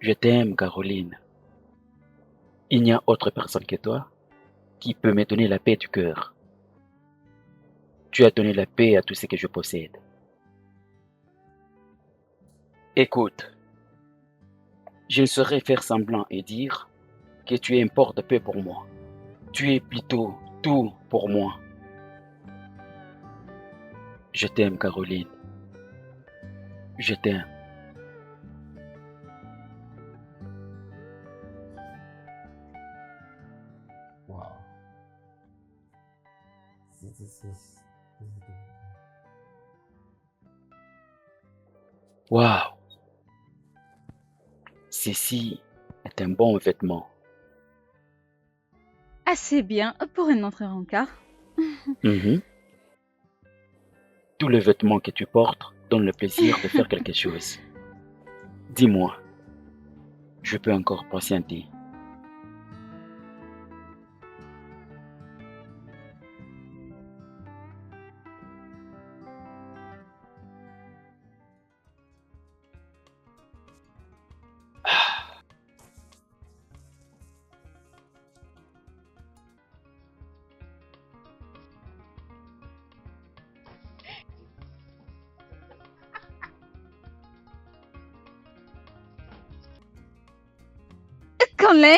Je t'aime, Caroline. Il n'y a autre personne que toi qui peut me donner la paix du cœur. Tu as donné la paix à tout ce que je possède. Écoute, je ne saurais faire semblant et dire que tu importes peu pour moi. Tu es plutôt tout pour moi. Je t'aime, Caroline. Je t'aime. Waouh! Ceci est un bon vêtement.
Assez bien pour un autre rencard.
Mhm. Tous les vêtements que tu portes donnent le plaisir de faire quelque chose. Dis-moi, je peux encore patienter.
Conley!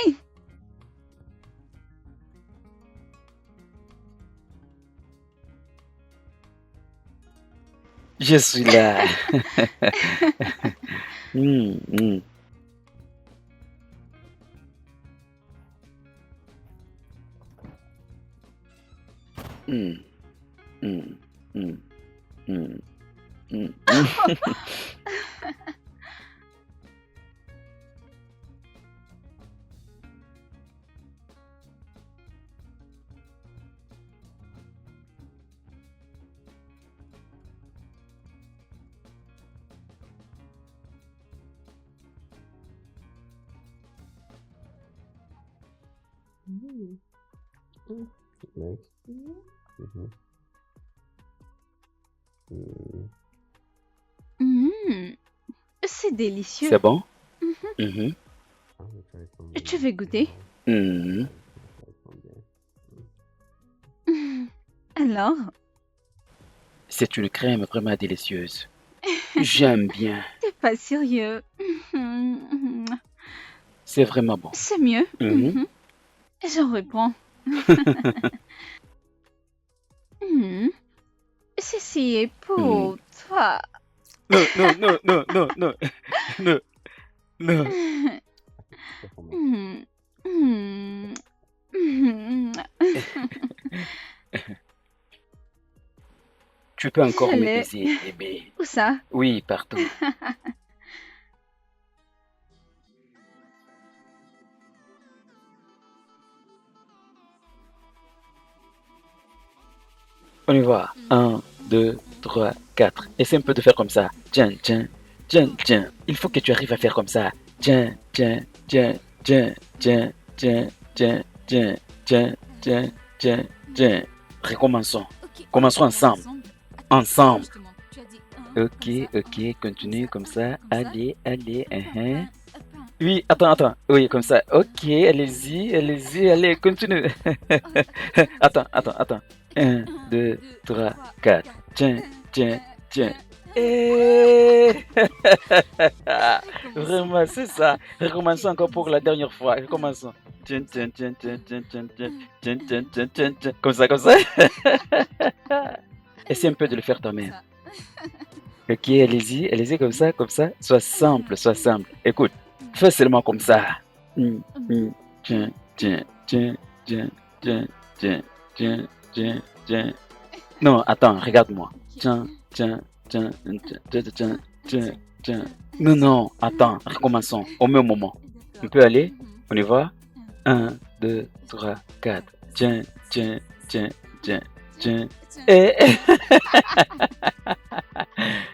Je suis là. Mm, mm. Mm, mm, mm, mm, mm.
C'est délicieux.
C'est bon?
Mhm.
Mhm.
Tu veux goûter?
Mhm.
Alors?
C'est une crème vraiment délicieuse. J'aime bien.
T'es pas sérieux.
C'est vraiment bon.
C'est mieux.
Mhm.
J'en reprends. Ceci est pour toi.
Non, non, non, non, non, non, non, non. Tu peux encore me
Allez.
baiser, bébé.
Où ça?
Oui, partout. On y va. 1, 2, 3, 4. Essaie un peu de faire comme ça. Tiens, tiens, tiens, tiens. Il faut que tu arrives à faire comme ça. Tiens, tiens, tiens, tiens, tiens, tiens, tiens, tiens, tiens, tiens, tiens, tiens. Recommençons. Commençons ensemble. Ensemble. Ok, ok, continue comme ça. Allez, allez. Oui, attends. Oui, comme ça. Ok, allez-y, allez, continue. Attends. 1, 2, 3, 4. Tiens. Vraiment, c'est ça. Recommençons encore pour la dernière fois. Recommençons. Tiens. Comme ça. Essaie un peu de le faire toi-même. Ok, allez-y, comme ça. Sois simple. Écoute, Fais seulement comme ça. Tiens, tiens, tiens, tiens, tiens, tiens, tiens, tiens, tiens. Non, attends, regarde-moi. Tiens, tiens, tiens, tiens, tiens, tiens, tiens, tiens. Non, non, attends, recommençons au même moment. On peut aller? On y va? 1, 2, 3, 4. Tiens, tiens, tiens, tiens, tiens. Eh,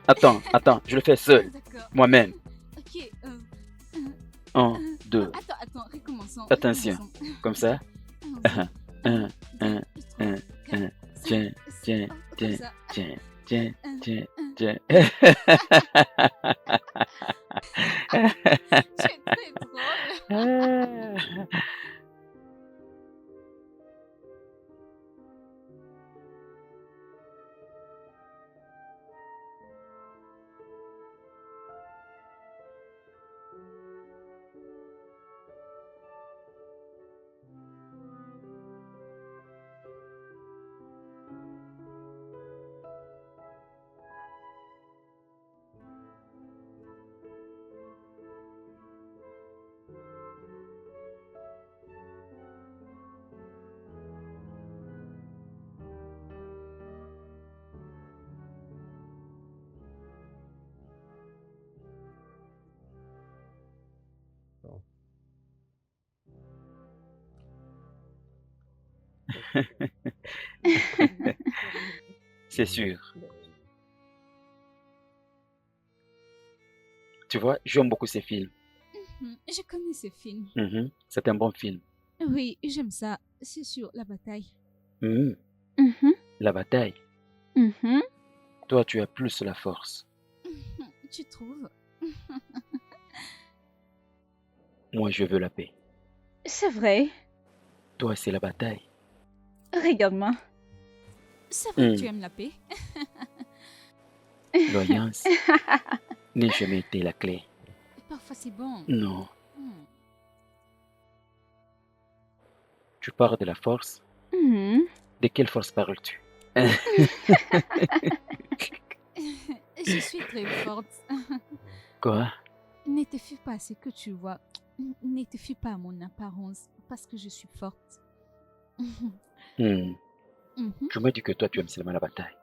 Attends, je le fais seul, moi-même.
Ok.
1, 2.
Attends, recommençons.
Attention, comme ça. 1, 1, 1, 1. Tiens, tiens, tiens, tiens, tiens, tiens, tiens.
Tu es très drôle.
C'est sûr. Tu vois, j'aime beaucoup ces films.
Je connais ce film.
C'est un bon film.
Oui, j'aime ça. C'est sur la bataille.
La bataille. Toi, tu as plus la force.
Tu trouves?
Moi, je veux la paix.
C'est vrai.
Toi, c'est la bataille.
Regarde-moi.
C'est vrai que tu aimes la paix.
L'alliance n'a jamais été la clé.
Parfois, c'est bon.
Non. Tu parles de la force? De quelle force parles-tu?
Je suis très forte.
Quoi?
Ne te fie pas à ce que tu vois. Ne te fie pas à mon apparence parce que je suis forte.
Tu m'as dit que toi, tu aimes seulement la bataille.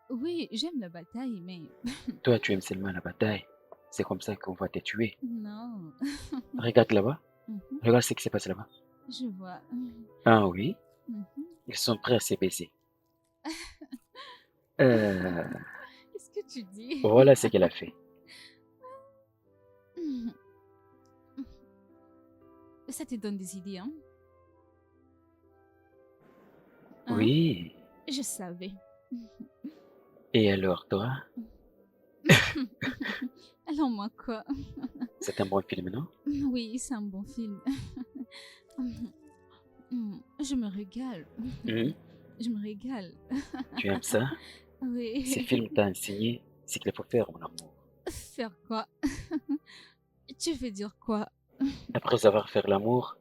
Oui, j'aime la bataille, mais...
Toi, tu aimes seulement la bataille. C'est comme ça qu'on va te tuer.
Non.
Regarde là-bas. Regarde ce qui se passe là-bas.
Je vois.
Ah oui? Ils sont prêts à se baiser.
Qu'est-ce que tu dis?
Voilà ce qu'elle a fait.
Ça te donne des idées, hein?
Oui.
Je savais.
Et alors, toi?
Alors moi, quoi?
C'est un bon film, non?
Oui, c'est un bon film. Je me régale. Je me régale.
Tu aimes ça?
Oui.
Ce film t'a enseigné ce qu'il faut faire, mon amour.
Faire quoi? Tu veux dire quoi?
Après avoir fait l'amour.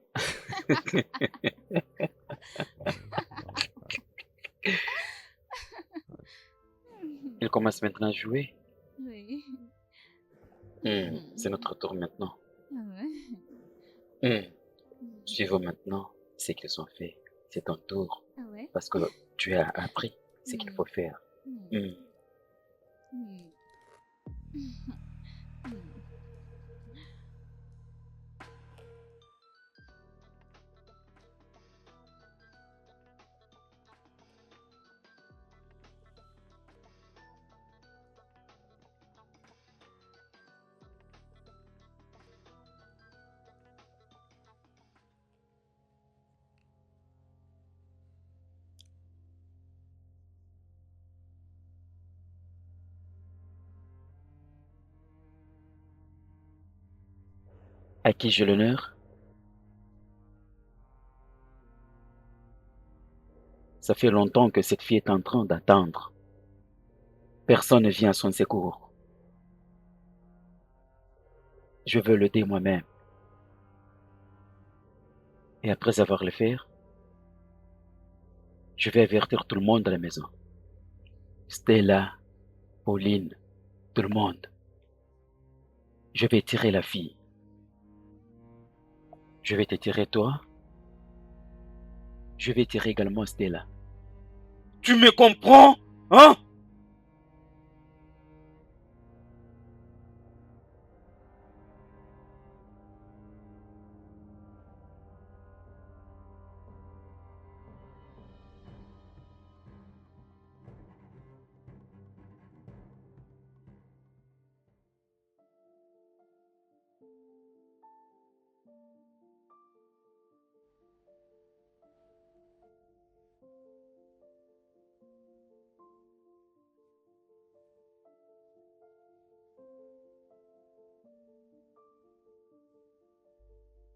Il commence maintenant à jouer.
Oui.
C'est notre tour maintenant.
Ah ouais?
Suivons maintenant ce qu'ils ont fait. C'est ton tour.
Ah ouais?
Parce que tu as appris ce qu'il faut faire. À qui j'ai l'honneur? Ça fait longtemps que cette fille est en train d'attendre. Personne ne vient à son secours. Je veux l'aider moi-même. Et après avoir le fait, je vais avertir tout le monde à la maison. Stella, Pauline, tout le monde. Je vais tirer la fille. Je vais te tirer toi. Je vais tirer également Stella. Tu me comprends? Hein?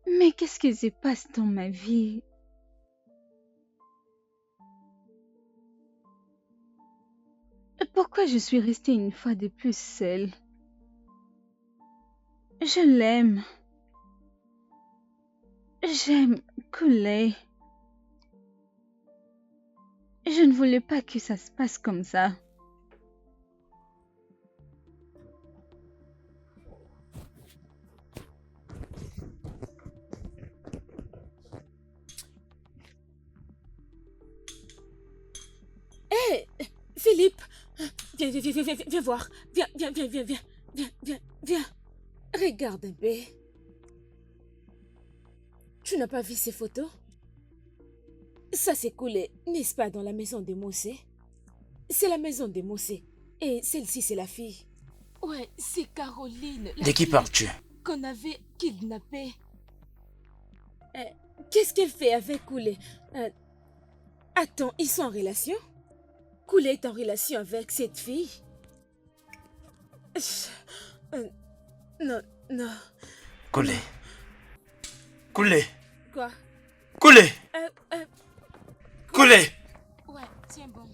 Mais qu'est-ce qui se passe dans ma vie? Pourquoi je suis restée une fois de plus seule? Je l'aime. J'aime Koulé. Je ne voulais pas que ça se passe comme ça.
Hé, Philippe, viens voir. Viens. Regarde un peu. Tu n'as pas vu ces photos? Ça s'est coulé, n'est-ce pas, dans la maison de Mossé? C'est la maison de Mossé. Et celle-ci, c'est la fille. Ouais, c'est Caroline.
De qui parles-tu?
Qu'on avait kidnappée. Qu'est-ce qu'elle fait avec Koulé? Attends, ils sont en relation? Koulé est en relation avec cette fille? Non.
Koulé. Koulé.
Quoi?
Koulé. Koulé.
Ouais, tiens bon.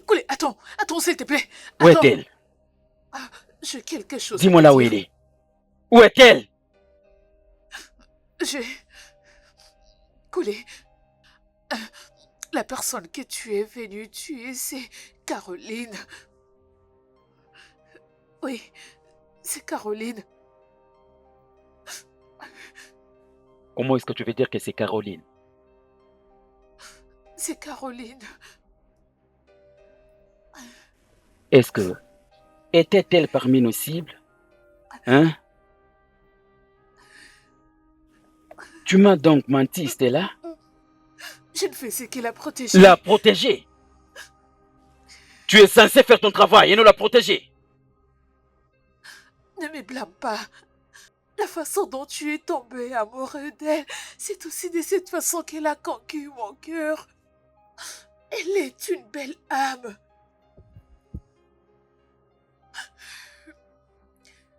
Koulé, attends, s'il te plaît.
Où
Attends.
est-elle?
J'ai quelque chose.
Dis-moi là où elle est. Où est-elle?
Koulé, la personne que tu es venue tuer, c'est Caroline. Oui, c'est Caroline.
Comment est-ce que tu veux dire que c'est Caroline?
C'est Caroline.
Est-ce que... était-elle parmi nos cibles? Hein? Tu m'as donc menti, Stella?
Je ne faisais que la protéger.
La protéger? Tu es censé faire ton travail et non la protéger.
Ne me blâme pas. La façon dont tu es tombé amoureux d'elle, c'est aussi de cette façon qu'elle a conquis mon cœur. Elle est une belle âme.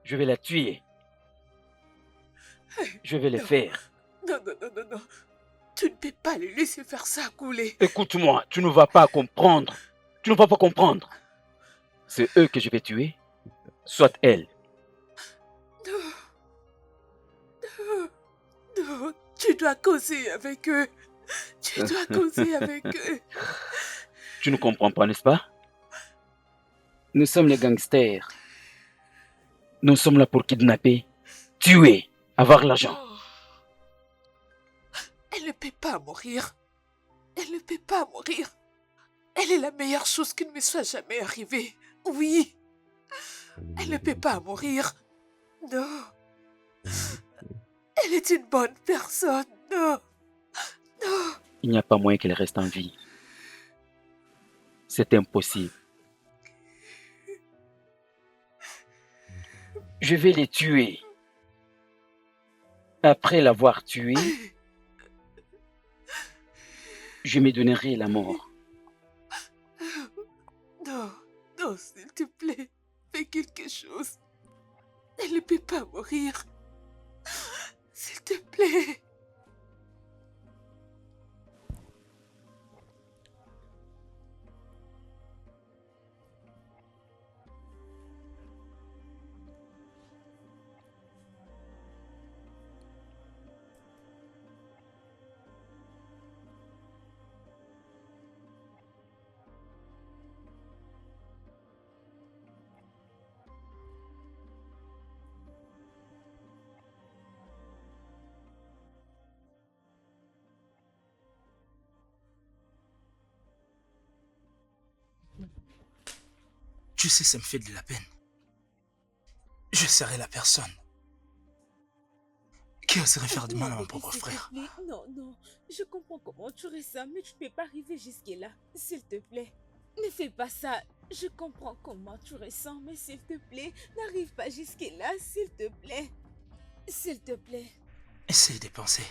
Je vais la tuer. Je vais le faire.
Non. Tu ne peux pas les laisser faire ça, Koulé.
Écoute-moi, tu ne vas pas comprendre. Tu ne vas pas comprendre. C'est eux que je vais tuer, soit elle.
Non, tu dois causer avec eux. Tu dois causer avec eux.
Tu ne comprends pas, n'est-ce pas? Nous sommes les gangsters. Nous sommes là pour kidnapper, tuer, avoir l'argent.
Elle ne peut pas mourir. Elle ne peut pas mourir. Elle est la meilleure chose qui ne me soit jamais arrivée. Oui. Elle ne peut pas mourir. Non. Elle est une bonne personne. Non.
Il n'y a pas moyen qu'elle reste en vie. C'est impossible. Je vais les tuer. Après l'avoir tué, je me donnerai la mort.
Non, s'il te plaît, fais quelque chose. Elle ne peut pas mourir. S'il te plaît.
Tu sais, ça me fait de la peine. Je serais la personne qui oserait faire du mal à mon propre frère.
S'il te plaît, non, non. Je comprends comment tu ressens, mais tu ne peux pas arriver jusque-là. S'il te plaît, ne fais pas ça. Je comprends comment tu ressens, mais s'il te plaît, n'arrive pas jusque-là, s'il te plaît. S'il te plaît.
Essaye de penser.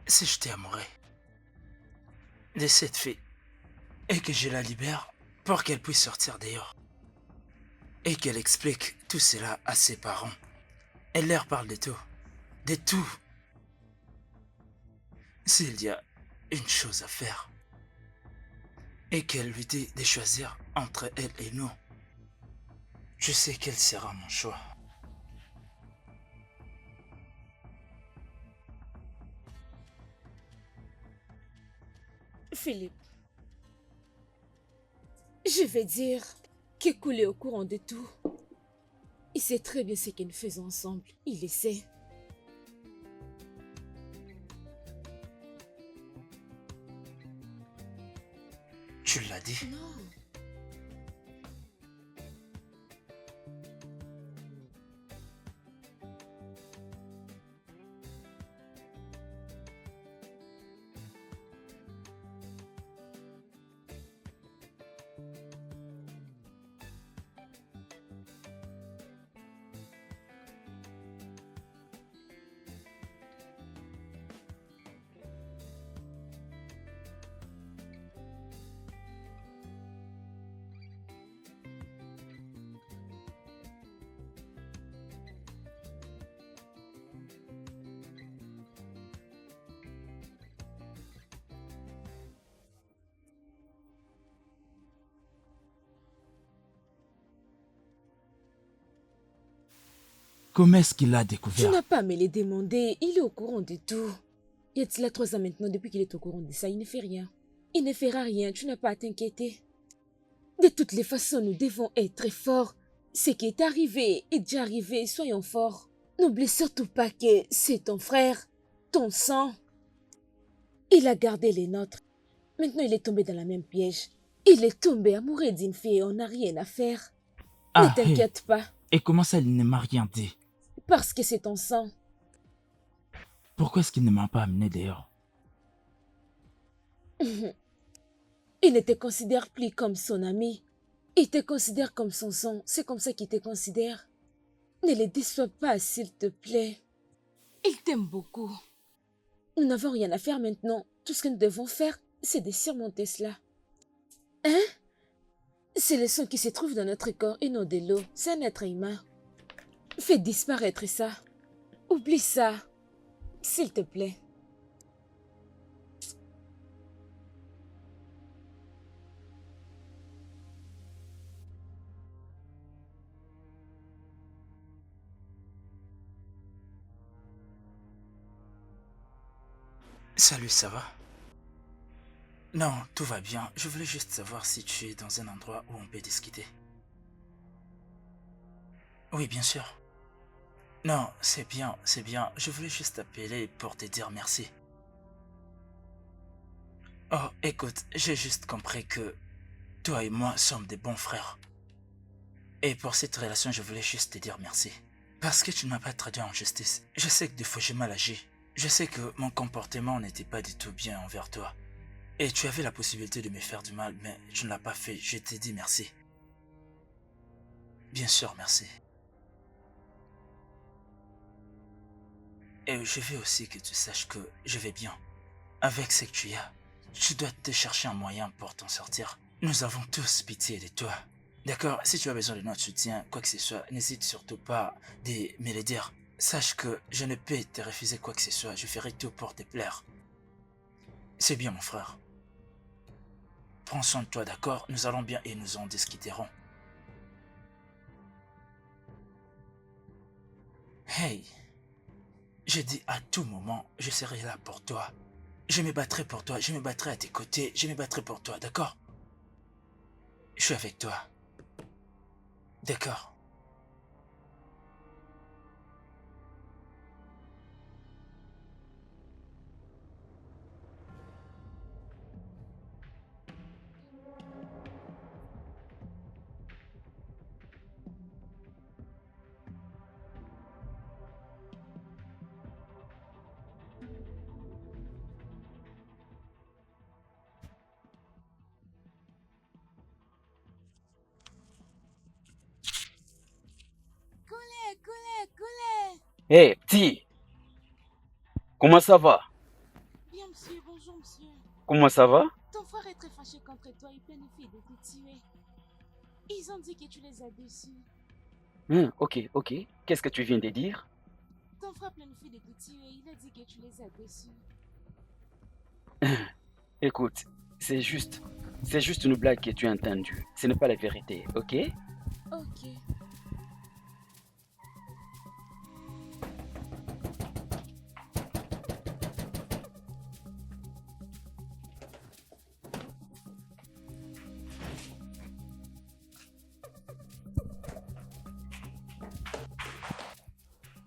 Si je t'ai amoureux de cette fille et que je la libère pour qu'elle puisse sortir dehors et qu'elle explique tout cela à ses parents, elle leur parle de tout. De tout. S'il y a une chose à faire et qu'elle lui dit de choisir entre elle et nous, je sais quel sera mon choix.
Philippe, je vais dire qu'Ekule est au courant de tout. Il sait très bien ce que nous faisons ensemble. Il le sait.
Tu l'as dit?
Non.
Comment est-ce qu'il a
Tu
découvert?
n'as pas à me le demander. Il est au courant de tout. Y a-t-il 3 ans maintenant depuis qu'il est au courant de ça? Il ne fait rien. Il ne fera rien. Tu n'as pas à t'inquiéter. De toutes les façons, nous devons être forts. Ce qui est arrivé est déjà arrivé. Soyons forts. N'oublie surtout pas que c'est ton frère, ton sang. Il a gardé les nôtres. Maintenant, il est tombé dans la même piège. Il est tombé amoureux d'une fille et on n'a rien à faire. Ne t'inquiète pas.
Et comment ça, il ne m'a rien dit?
Parce que c'est ton sang.
Pourquoi est-ce qu'il ne m'a pas amené dehors?
Il ne te considère plus comme son ami. Il te considère comme son sang. C'est comme ça qu'il te considère. Ne le déçois pas, s'il te plaît. Il t'aime beaucoup. Nous n'avons rien à faire maintenant. Tout ce que nous devons faire, c'est de surmonter cela. Hein? C'est le sang qui se trouve dans notre corps et non de l'eau. C'est un être humain. Fais disparaître ça. Oublie ça. S'il te plaît.
Salut, ça va? Non, tout va bien. Je voulais juste savoir si tu es dans un endroit où on peut discuter. Oui, bien sûr. Non, c'est bien, c'est bien. Je voulais juste t'appeler pour te dire merci. Oh, écoute, j'ai juste compris que toi et moi sommes des bons frères. Et pour cette relation, je voulais juste te dire merci. Parce que tu n'as pas traduit en justice. Je sais que des fois j'ai mal agi. Je sais que mon comportement n'était pas du tout bien envers toi. Et tu avais la possibilité de me faire du mal, mais tu ne l'as pas fait. Je t'ai dit merci. Bien sûr, merci. Et je veux aussi que tu saches que je vais bien. Avec ce que tu as, tu dois te chercher un moyen pour t'en sortir. Nous avons tous pitié de toi. D'accord? Si tu as besoin de notre soutien, quoi que ce soit, n'hésite surtout pas de me le dire. Sache que je ne peux te refuser quoi que ce soit. Je ferai tout pour te plaire. C'est bien, mon frère. Prends soin de toi, d'accord? Nous allons bien et nous en discuterons. Hey! J'ai dit à tout moment, je serai là pour toi. Je me battrai pour toi, je me battrai à tes côtés, je me battrai pour toi, d'accord? Je suis avec toi. D'accord.
Coulez.
Hé, petit, comment ça va?
Bien, monsieur, bonjour, monsieur.
Comment ça va?
Ton frère est très fâché contre toi et planifie de te tuer. Ils ont dit que tu les as déçus.
Ok. Qu'est-ce que tu viens de dire?
Ton frère planifie de te tuer, il a dit que tu les as déçus.
Écoute, c'est juste une blague que tu as entendue. Ce n'est pas la vérité, ok?
Ok.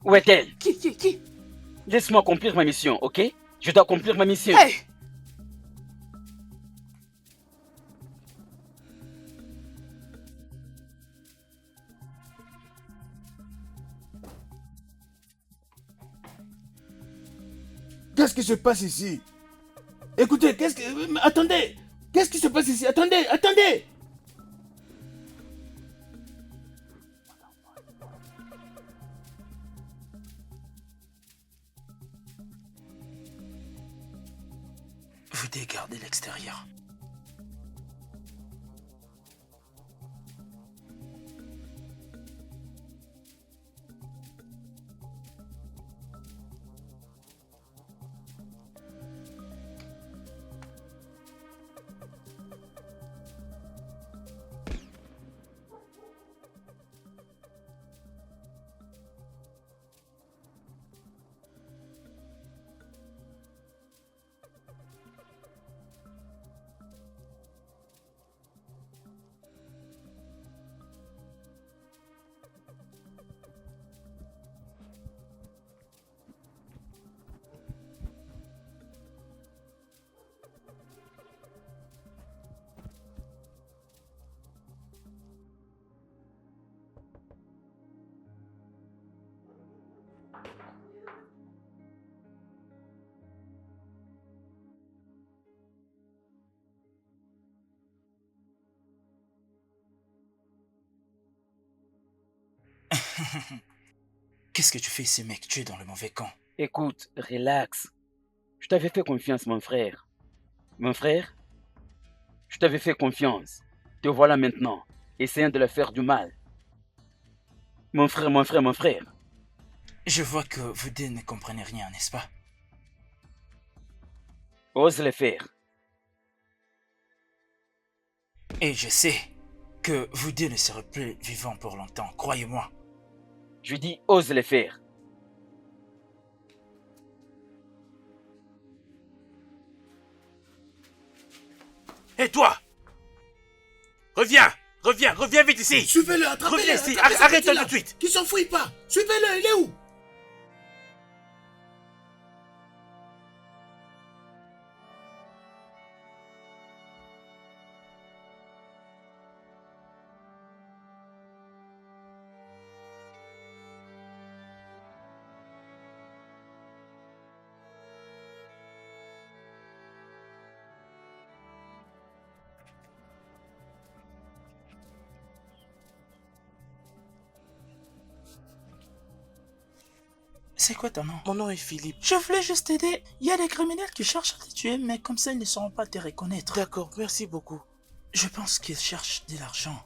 Où est-elle?
Qui?
Laisse-moi accomplir ma mission, ok? Je dois accomplir ma mission.
Hey!
Qu'est-ce qui se passe ici? Écoutez, attendez! Qu'est-ce qui se passe ici? Attendez!
Vous dégardez l'extérieur. Qu'est-ce que tu fais ici, mec? Tu es dans le mauvais camp.
Écoute, relax. Je t'avais fait confiance, mon frère. Mon frère, je t'avais fait confiance. Te voilà maintenant, essayant de leur faire du mal. Mon frère.
Je vois que vous deux ne comprenez rien, n'est-ce pas?
Ose le faire.
Et je sais que vous deux ne serez plus vivants pour longtemps, croyez-moi.
Je dis, ose le faire.
Hé, toi! Reviens vite ici!
Suivez-le, attrapez-le!
Reviens ici,
attrapez ce
arrête-toi
petit-là,
tout de suite!
Qu'il s'enfuit pas! Suivez-le, il est où?
C'est quoi ton nom?
Mon nom est Philippe.
Je voulais juste t'aider. Il y a des criminels qui cherchent à te tuer, mais comme ça, ils ne sauront pas te reconnaître.
D'accord, merci beaucoup.
Je pense qu'ils cherchent de l'argent.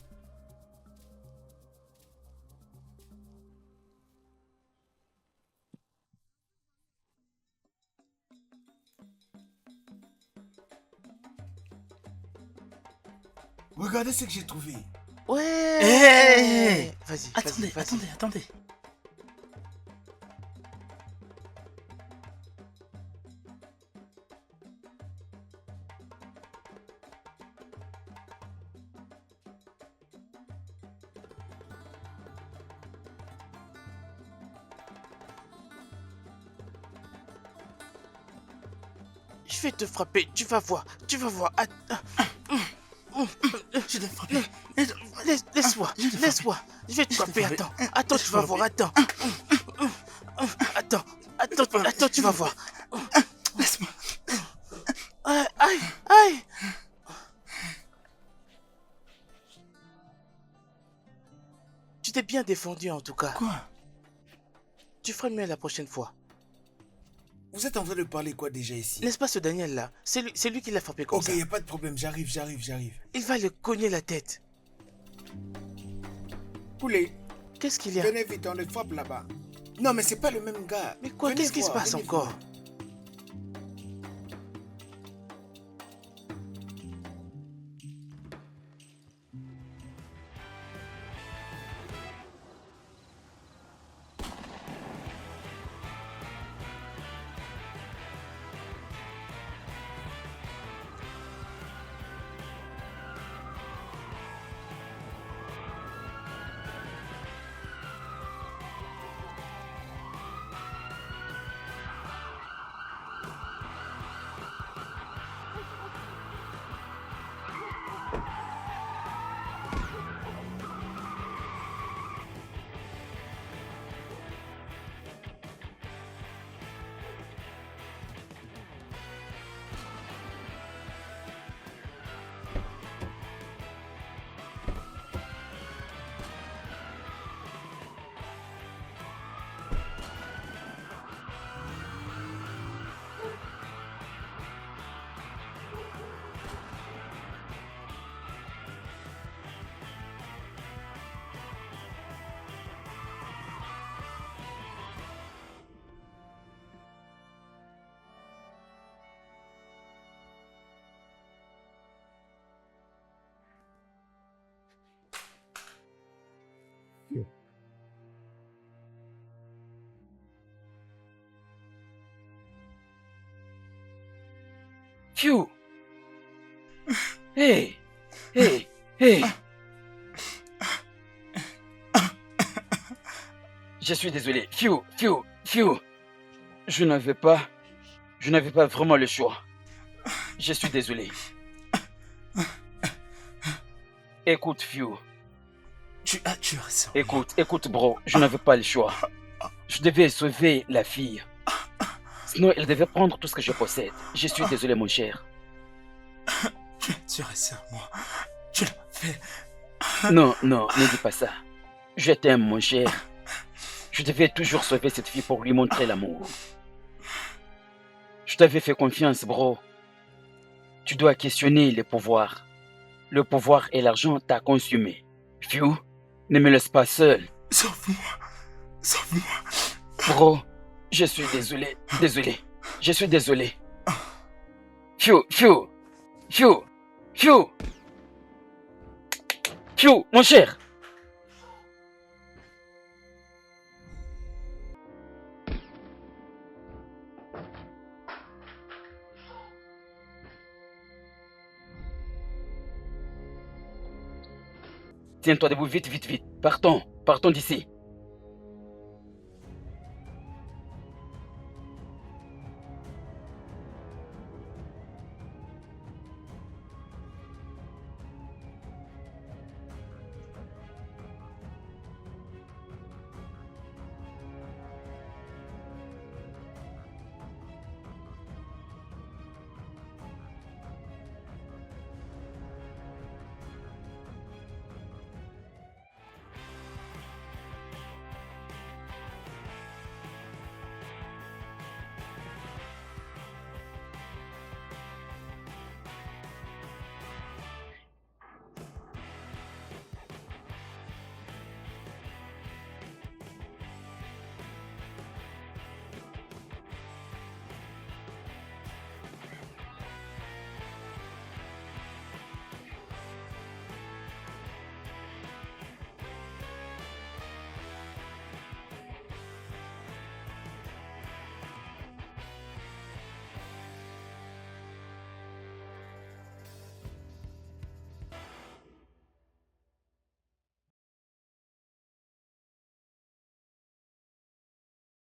Regardez ce que j'ai trouvé.
Ouais!
Hey!
Vas-y.
Attendez.
Je vais te frapper, tu vas voir.
Je vais frapper.
Laisse-moi, je vais te frapper, attends, tu vas voir, attends, tu vas voir.
Laisse-moi.
Aïe, aïe, aïe. Tu t'es bien défendu en tout cas.
Quoi?
Tu ferais mieux la prochaine fois.
Vous êtes en train de parler quoi déjà ici?
N'est-ce pas ce Daniel là? C'est lui qui l'a frappé comme
Ok,
ça.
y a pas de problème, j'arrive.
Il va le cogner la tête.
Poulet,
Qu'est-ce qu'il y a?
venez vite, on le frappe là-bas. Non, mais c'est pas le même gars.
Mais quoi?
Venez
Qu'est-ce qui se
voir,
passe
venez
encore?
voir.
Phew. Hey, hey, hey. Je suis désolé. Phew. Je n'avais pas vraiment le choix. Je suis désolé. Écoute, Phew.
Tu as tué ça.
Écoute, bro. Je n'avais pas le choix. Je devais sauver la fille. Sinon, elle devait prendre tout ce que je possède. Je suis désolé, mon cher.
Tu as tué ça, moi. Tu l'as fait.
Non, ne dis pas ça. Je t'aime, mon cher. Je devais toujours sauver cette fille pour lui montrer l'amour. Je t'avais fait confiance, bro. Tu dois questionner les pouvoirs. Le pouvoir et l'argent t'a consumé. Phew, ne me laisse pas seul.
Sauve-moi.
Bro, je suis désolé. Je suis désolé. Phew, mon cher. Tiens-toi debout, vite. Partons d'ici.